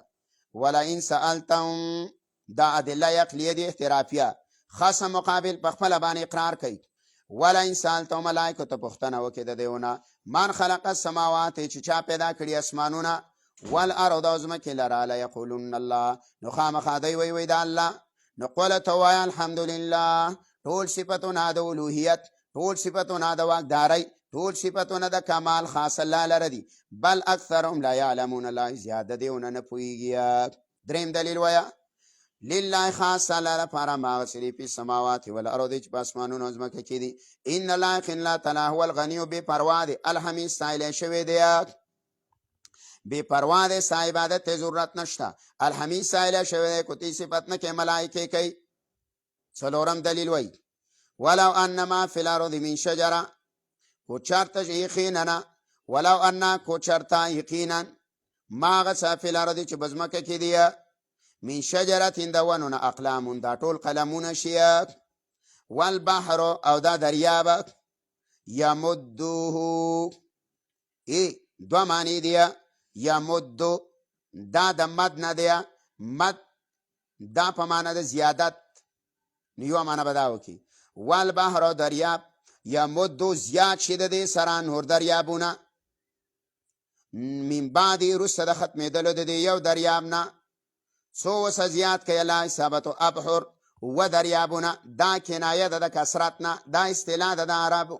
ولئن سألتهم، دا ادله عقلیه دي احترافیه، خاصه مقابل په خپله باندې اقرار کوي. ولئن سألتهم، ملایکو ته پوښتنه وکړي د دیونه من خلق السماوات، چې چا پیدا کړي اسمانونه، والارض او ځمکې لره، لیقولن الله، نو خامخا دوی وایي د الله. نو قل ته وایه الحمدلله، ټول صفتونه د الوهیت، ټول صفتونه د واکدارۍ، ټول صفتونه د کمال خاص الله لره دي بل اکثرهم لا یعلمون الله زیاده دیونه نه پوهیږي دریم دلیل ویا لله خاص الله لپاره ما غسری په سماوات والارض چې په اسمانونو او ځمکه کې دي ان الله خن لا تعالی هو الغنی بے پروا دی الحمید سایل شوی دی بے پروا دی صاحب عادت ضرورت نشته الحمید سایل شوی دی کوتی صفت نه کې ملائکه کوي څلورم دلیل وای ولو انما فی الارض من شجره کو چرته یقینا ولو ان کو چرته یقینا ما غسا فی الارض چې بزمکه کې دی من شجره دونون اقلام دا ټول قلمونه شي والبحر او دا دریاب یمدوه دو معنی دی یمدو دا د مد نه دی مد دا په معنی د زیادت نیو معنی بداو کی والبحر دریاب یمدو زیاد شي د سره نور دریابونه من بعد رسد ختمېدلو د یو دریاب نه سو زیاد کې الله ثابت ابحر و دریابونه دا کنایه د کثرت نه دا اصطلاح د عربو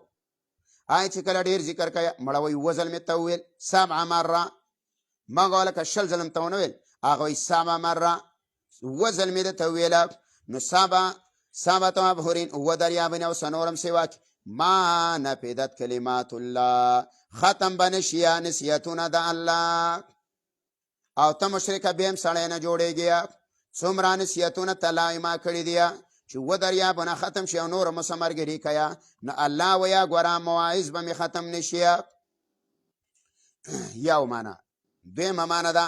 آی چې کله ډیر ذکر کوي مړوي وزل می تویل سبع مره ما قال لك شل ظلم تونویل هغه سبع مره وزل می تویل نو سبع ابحرین و دریابونه او سنورم سیواک ما نفدت کلمات الله ختم بنشیا نسیتونه د الله او ته مشرک بهم سړی نه جوړیږي څومره نصیحتونه تلای ما کړی دی چې و دریابونه ختم شي او نور مسمرګری کیا نه الله ویا ګورا مواعظ به ختم نشي یو معنا دویمه معنا ده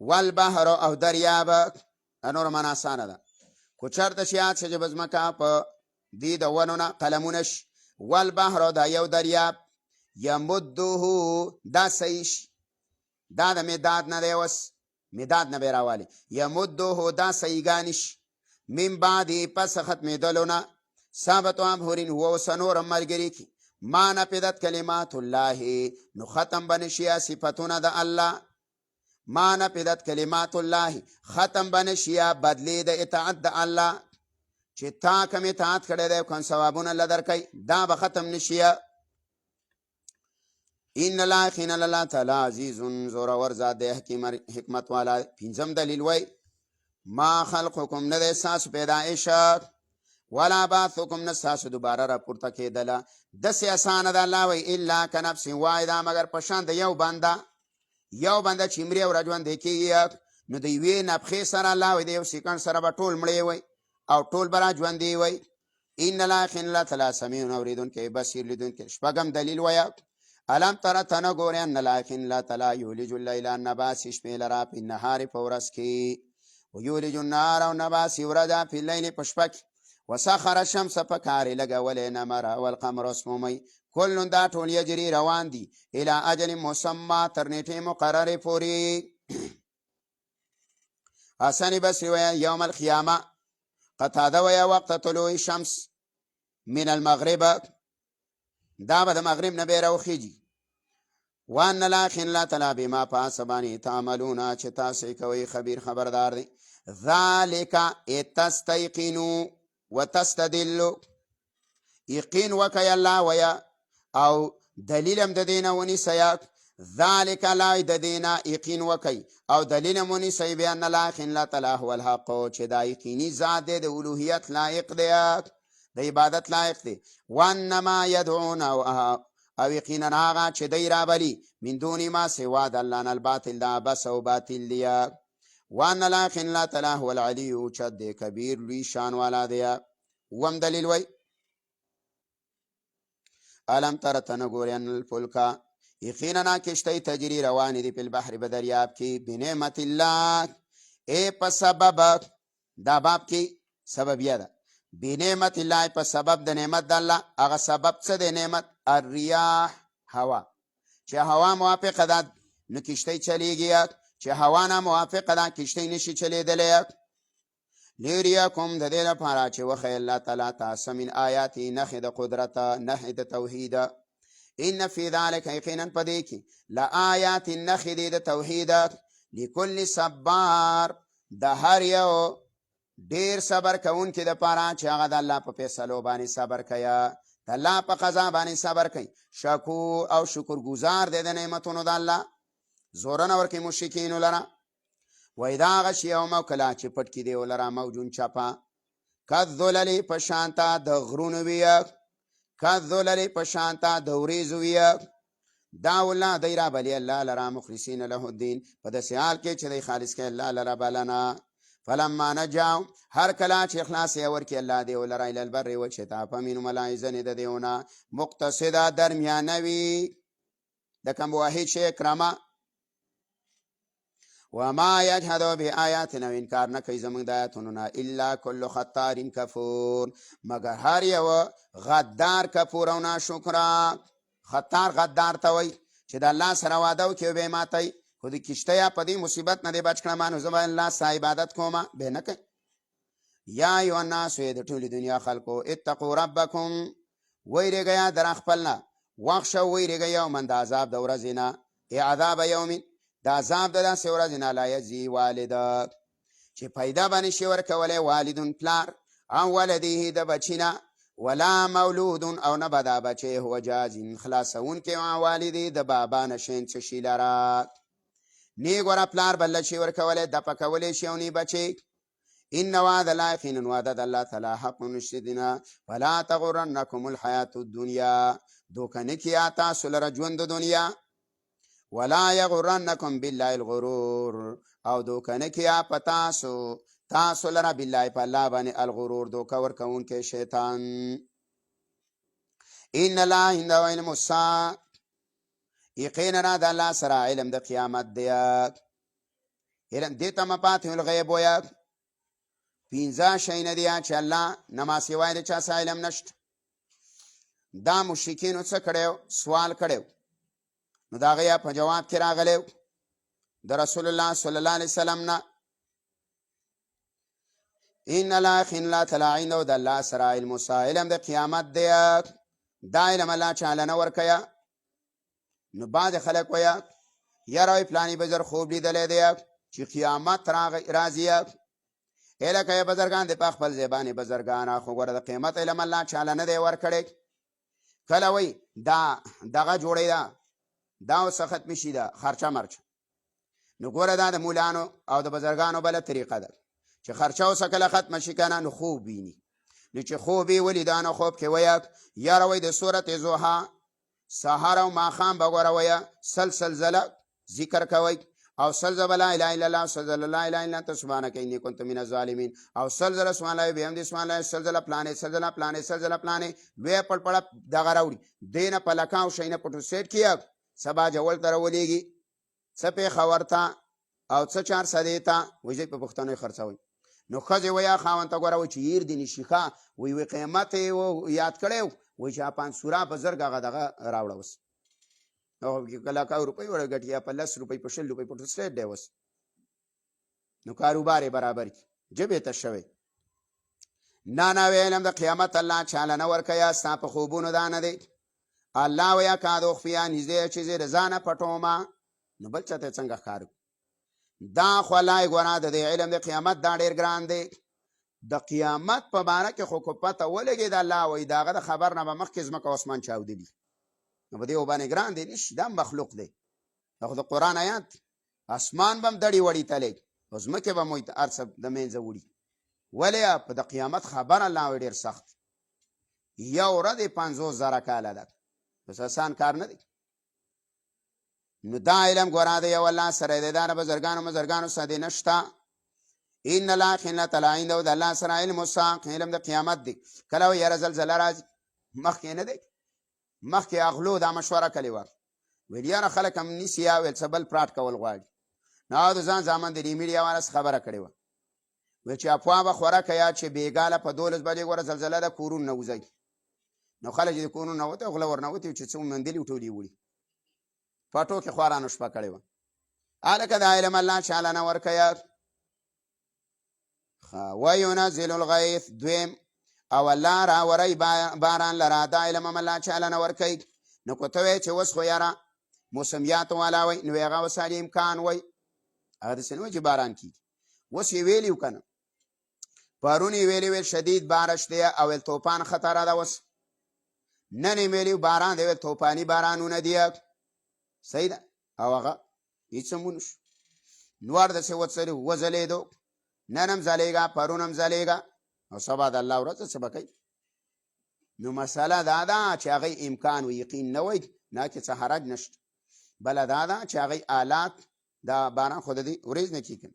والبحر او دریاب نور معنا اسانه ده کو چرته شیات چې بزمکا په دې د ونونه قلمونش والبحر دا یو دریاب یمدوه دا سیش دا د مداد نه دی وس مداد نه بیراوالی یمدوه دا سیگانش من بعدی پس ختمېدلونه ثابت ابحرین هو سنور مرګری کی ما نفدت کلمات الله نو ختم بنشیا صفاتونه د الله ما نفدت کلمات الله ختم بنشیا بدلی د اطاعت د الله چې تا کوم اطاعت کړی دی کوم ثوابونه لدر کوي دا به ختم نشي ان الله خین الله تعالی عزیز زورور ذات دی حکمت والا پنځم دلیل وای ما خلقکم نه د احساس پیدائش ولا بعثکم نه ساس دوباره را پورته کېدله داسې اسانه ده الله وای الا کنفس واحده مگر په شان د یو بنده چې مري او راژوندی کېږي نو د یوې نفخې سره الله وای د یو سیکنډ سره به ټول مړی وای او ټول برا ژوندې وای ان الله خن الله تعالی سميع اوریدونکی بصیر لیدونکی شپږم دلیل وای الم تر تنه ګورې ان الله خن الله تعالی یولج الليل النباس شپې لرا په نهار په ورځ کې او یولج النار او نباس ورځ په لیل په شپه کې وسخر الشمس فکار لګولې نمر والقمر اسمومي کل دا ټول یجري روان دي الی اجل مسمى تر نیټه مقرره پوری حسن بصری وای یوم القیامه قطاده ویا وقت طلوع الشمس من المغرب دا به د مغرب نه بیره وخیږي وان لا خن لا تلا بما پاسبانی تعملون چې تاسو کوي خبير خبردار دی ذالک اتستيقنوا وتستدلوا یقین وکي الله ویا او دلیلم د دینه ونی سیاق ذالک لا د دینه یقین وکي او دلیلم ونی سی بیان لا خن لا تلا هو الحق چې دا یقیني ذات د اولوهیت لایق دی د عبادت لایق دی وانما يدعون او یقینا هغه چې دی رابلی من دون ما سوا د الله نه الباطل دا بس او باطل دی وان لا خن لا تلا هو العلی چد کبیر لوی شان والا دی وم دلیل وای الم تر تنګورن الفلکا یقینا کشتی تجری روان دی په البحر بدریاب کې بنعمت الله ای په سبب دا باب کې سبب یاد بنعمت الله په سبب د نعمت د الله هغه سبب څه د نعمت الرياح هوا چې هوا موافقه ده نو کشتی چلیږي چې هوا نه موافقه ده کشتی نشي چلیدلی لیریکم د دې لپاره چې وخی الله تعالی تاسو من آیات نخ د قدرت نخ د توحید ان فی ذلک یقینا پدې کې لا آیات نخ د توحید لكل صبار د هر یو ډیر صبر کوونکي دپاره چې هغه د الله په فیصلو باندې صبر کوي، د الله په قضا باندې صبر کوي. شکور او شکرګزار دی د نعمتونو د الله. زورنه ورکوي مشرکینو لره. واذا غشیهم، او کله چې پټ کړي دیو لره موجون چپه، کالظلل په شانته د غرونو ویه، کالظلل په شانته د وریځو ویه. دعوا الله، دی رابلي الله لره مخلصین له الدین، په داسې حال کې چې دی خالص کوي الله لره بلنه. فلما نجاهم، هر کله چې اخلاص یې ورکړي الله دیو لره الی البر وچې ته، فمنهم العزنې د دیونه مقتصده درمیانه وي، د کم واحد شي اکرامه. وما یجحد بآیاتنا، انکار نه کوي زموږ د آیاتونو نه، الا کل خطار کفور، مگر هر یو غدار کفور او ناشکره. خطار غدار ته وایي چې د الله سره واده وکړي او بیا یې ماتوي، خو د کشته یا په دې مصیبت نه دې بچ کړم نو زه به الله ستا عبادت کوم، بیا نه کوي. یا ایها الناس، د ټولې دنیا خلکو، اتقوا ربکم، ویرېږئ در خپل نه، واخشوا ویرېږئ یوما، د عذاب د ورځې نه، عذاب یوم، د عذاب د داسې ورځې نه، لا یجزي والده، چې پیدا به نشي ورکولی والدون پلار، او ولده د بچي نه، ولا مولود او نه به دا بچی هو جازین خلاصونکی والدې د بابا نه شین څه شي لره. نی ګوره پلار بل شي ورکولی دپه کولی شي او نی بچی. ان وعد الله، یقینا وعده د الله تعالی حق نشدینه. فلا تغرنکم الحیات الدنیا، دوکه نه کړي تاسو لره ژوند د دنیا. ولا یغرنکم بالله الغرور، او دوکه نه کړي په تاسو لره بالله په الله باندې الغرور، دوکه ورکوونکی شیطان. ان الله عنده علم الساعه، یقینا د الله سره علم د قیامت دی. علم دې ته مفاتیح الغیب وایي، 15 شیونه دي چې الله نه ما سوای د چا څه علم نشته. دا مشرکینو څه کړی، سوال کړی، نو د هغې په جواب کې راغلی د رسول الله صلی الله علیه وسلم نه. ان الله خن تعالی عنده، د الله سره علم الساعه، علم د قیامت دی. دا علم الله چاله نه ورکوي. نو بعضې خلک وایي یاره وایي پلانې بزر خوب لیدلی دی چې قیامت راځي. لکه یې بزرګان دی په خپل ځای باندې بزرګانه، خو ګوره د قیمت علم الله چاله نه دی ورکړی. کله وایي دا دغه جوړی ده، دا اوس ختمې شي ده خرچه مرچه. نو ګوره دا د مولانو او د بزرګانو بله طریقه ده چې خرچه اوسه کله ختمه شي که نه، نو خوب ویني. نو چې خوب یې ولیده نو خوب کې وایه یاره وایي د صورت ضحی سهار او ماښام به ګوره وایه سلسله ذکر کوئ، او سلزله لا اله الا الله، سلزله لا اله الا انت سبحانک انی کنت من الظالمین، او سلزله سبحان الله بحمده سبحان الله، سلزله پلانې سلزله پلانې سلزله پلانې، لویه پړپړه دغه راوړي، دې نه په لکاو شی نه پټو سیټ کیه، سبا جول ته راولېږي، څه پېښور ته او څه چارسدې ته، وایي په پښتنو یې خرڅوئ. نو ښځې وایه خاوند ته ګوره وایي چې هیر دې نشي ښه، وایي قیمت یې یاد کړی، وایي چې پانسوره بزرګ هغه دغه راوړه اوس، او کله روپۍ وړه ګټي یا په 10 روپۍ په 20 روپۍ په سټیټ دی اوس. نو کاروبار یې برابر کړي، ژبې ته شوی. نه علم د قیامت الله چاله نه ورکوي، ستا په خوبونو دا نه دی. الله وایه که د اخفیا نږدې چې زه د ځانه پټومه، نو بل چا ته څنګه ښکار کړو. دا خو الله یې ګوره د دې علم د قیامت دا ډېر ګران دی. د قیامت په باره کې خو که پته ولګېد الله وایي د هغه د خبر نه به مخکې ځمکه او اسمان چاودلي، نو په دې وبانې ګران دی نشي، دا مخلوق دی، دا خو د قرآن آیات. اسمان به هم دړې وړې تلی او ځمکې به مو هر څه د منځه وړي. ولې په د قیامت خبر الله وایي ډېر سخت، یو ورځ 50,000 کاله ده، بس آسان کار نه دی. نو دا علم ګوره د یو الله سره دی، دا نه بزرګانو مزرګانو سره دی نشته. ان الله خن تعالی عنده، د الله سره علم الساعه، علم د قیامت دی. کله وایي یاره زلزله راځي، مخکې نه دی، مخکې اغلو دا مشوره کړې وه، ویل یاره خلک هم نیسي یا ویل څه بل پراټ کول غواړي. نو د ځان زامن د دې میډیا والا څه خبره کړې وه، ویل چې افوا به خوره که چې بېګاله په 12 بجې ګوره زلزله ده کورونو نه وځئ. نو خلک چې د کورونو نه وتې غله ورنوتې چې څه مندلې ټولې وړي، پټو کې خوارانو شپه کړې وه. هلکه دا علم الله چاله نه ورکوي. وینزل الغیث، دویم او الله راوری باران لره، دا علم هم الله چاله نه ورکوي. نو که ته وایې چې اوس خو یاره موسمیات والا وایي، نو هغه اوس امکان وایي، هغه داسې نه وایي چې باران کېږي. اوس یې ویلي و که نه پرون یې ویلي ویل شدید بارش دی او ویل طوفان خطره ده اوس نن یې ویلي باران دی ویل طوفاني بارانونه دي صحیح ده او هغه هېڅ هم ونه شو نور داسې وځلېدو نن هم ځلېږه پرون هم ځلېږه او سبا د الله ورځ څه به کوي نو مسله دا ده چې هغې امکان و یقین نه وی نه کې څه حرج نشته بله دا ده چې هغې آلات دا باران خو د دې ورځ نه کېږي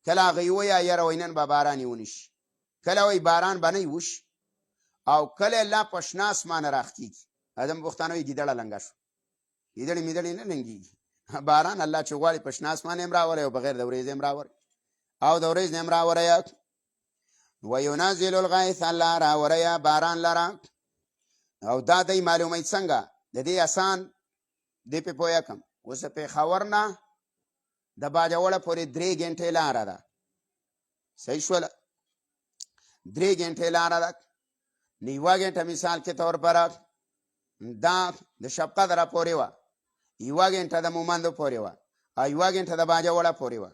کله هغې ووایه یاره وایي نن به باران یې ونه شي کله وایي باران به نه یې وشي او کله الله په شنه اسمانه راښکېږي ادم پښتانه وایي ګیدړه لنګه شو ګیدړې میدړې نه لنګېږي باران الله چې غواړي په شنه اسمان هم راوړی او بغیر د ورېځې هم راوړی او د ورځ نه هم راوړی وینزل الغیث الله راوړی باران لره او دا دی معلوموي څنګه د دې اسان دې پې پوهه کړم اوس د پېښور نه د باجوړه پورې 3 غنټې لاره ده صحیح شوله 3 غنټې لاره ده نو 1 غنټه مثال کې طور پر دا د شب قدره پورې وه 1 غنټه د مومندو پورې وه او 1 غنټه د باجوړه پورې وه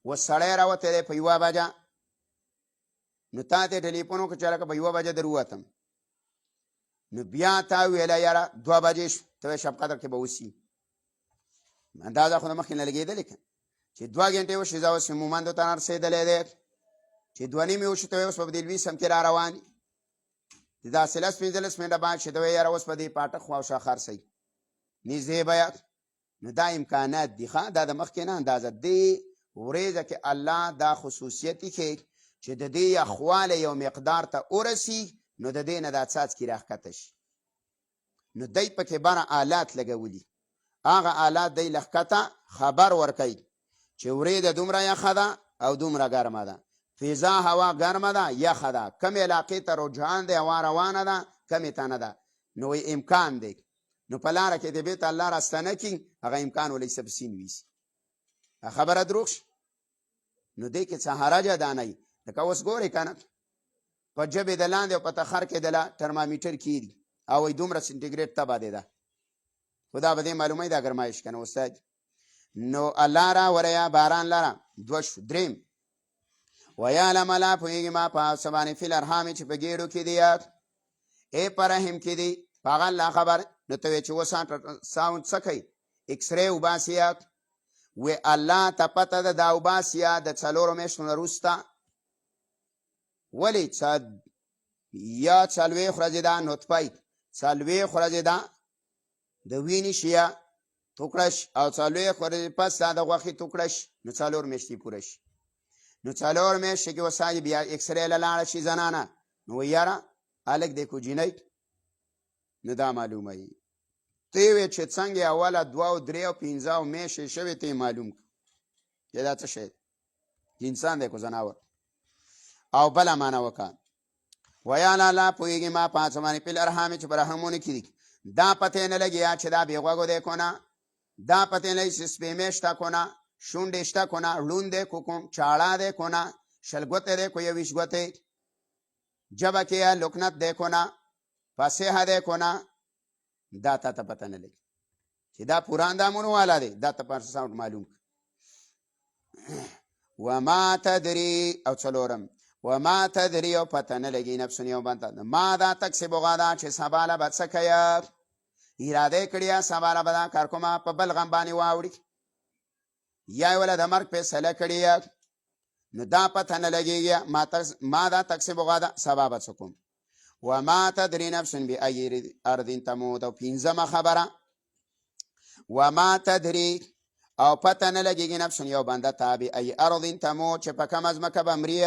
اوس سړی راوتی دی په 1 بجه نو تا ته ټلیفون وکړه چې هلکه په 1 بجه در ووتم نو بیا تا ویله یاره 2 بجې شو ته شب قدر کې به اوسي اندازه خو د مخکې نه لګېدلې که چې 2 غنټې وشي زه اوس مومندو ته رسېدلی دی چې 2 نیمې وشي ته اوس په دې لوي سم کې را روان یي داسې 15 منټه بعد چې ته وایې یاره اوس په دې پاټک خواوشا خرڅوي نږدې به نو دا امکانات دي ښه دا د مخکې نه اندازه دې ورځه کې الله دا خصوصیت ایښی چې د دې یخواله یو مقدار ته ورسي نو د دې نه دا څاڅکي راښکته شي نو دی پکې بره آلات لګولي هغه آلات دی لښکته خبر ورکوي چې ورېده دومره یخه ده او دومره ګرمه ده فضا هوا ګرمه ده یخه ده کمې علاقې ته رجحان دی هوا روانه ده کمې ته نه ده نو امکان دی نو په لاره کې د بیت الله راستنه کړي هغه امکان ولې څه پسې ویسي خبره دروغ شي نو دې کې څه حرجه دا نه وي لکه اوس ګورې که نه په ژبې د لاندې او په تخر کې د ترمامیټر کېږي او وایي دومره سنټیګریډ تبه دی ده خو دا به دې معلوموي دا ګرمایش که نه استاد نو الله راوړی باران لره 2 شو 3 ویعلم الله پوهېږي ما په څه باندې فی الارحام چې په ګېډو کې دی ای په رحم کې دی په هغه الله خبر نو ته وایې چې اوس ساوند څه کوي اکسرې وباسي وی الله ته پته ده دا وباسي د 4 میاشتو نه وروسته ولې یا 40 ورځې ده نطفه 40 ورځې ده د وینې شي توکړه شي او 40 ورځې پس دا د غوښې توکړه شي نو 4 میاشتې پوره شي نو 4 میاشتې کې وسایي بیا اکسرې له لاړه شي زنانه نو وایي یاره هلک دی کوجینی نو دا معلومه وي ته یې وې چې څنګه اوله 2 او 3 او 15 میاشتې شوې ته یې معلوم کړه چې دا څه شی دی انسان دی کو ځناور او بله معنی وکړه ویاله الله پوهېږي ما په څه باندې فی الارحام چې په رحمونو کې دي دا پته نه لګیا چې دا بې غوږو دی که نه دا پته نه چې سپېمې شته که نه شونډې شته که نه ړوند دی که کوم چاړه دی که نه 20 ګوتې دی که 21 ګوتې ژبه کې یا لکنت دی که نه فصیحه دی که نه دا تا ته پته نه لګي چې دا پوره اندامونو والا دی دا ته په ساوند معلوم وما تدري او 4 وما تدري او پته نه لګي نفس یو بنده ما دا تکسب غدا چې سبا له به څه کوي اراده کړې سبا له به دا کار کومه په بل غم باندې واوړي یا یې وله د مرګ فیصله کړې نو دا پته نه لګېږي ما دا تکسب غدا سبا به څه کوم وما تدري نفس بأي أرض تموت او 15 خبره وما تدري او پته نه لګېږي نفس یو بنده ته بأي أرض تموت چې په کومه ځمکه به مري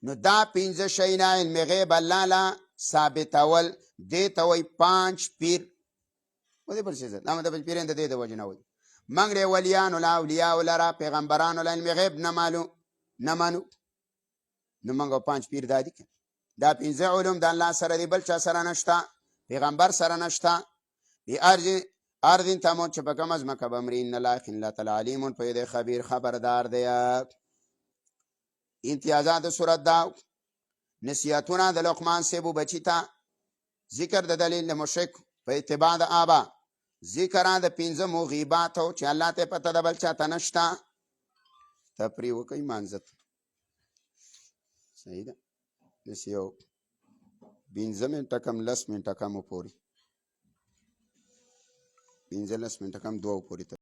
نو دا 15 شیونه علم غیب الله له ثابتول دې ته وایي 5 پیر و دې بل څه دا مطلب پیران د دې د وجې نه وایي موږ د ولیانو له اولیاو لره پیغمبرانو له علم غیب نه منو نو موږ 5 پیر دا دي دا 15 علوم د الله سره دی بل چا سره نشته پیغمبر سره نشته ارض تموت چې په کومه ځمکه به مري ان الله الله تعالی علیم په دې خبیر خبردار دی امتیازات د صورت دا نصیحتونه د لقمان صاحب بچی ته ذکر د دلیل مشرک په اتباع د آبا ذکر د 15 غیبات او چې الله ته پته د بل چا ته نشته تپری وکي مانځت صحیح ده داسې یو 15 منټه کم 10 منټه کمو پورې 15 منټه کم 2 پورې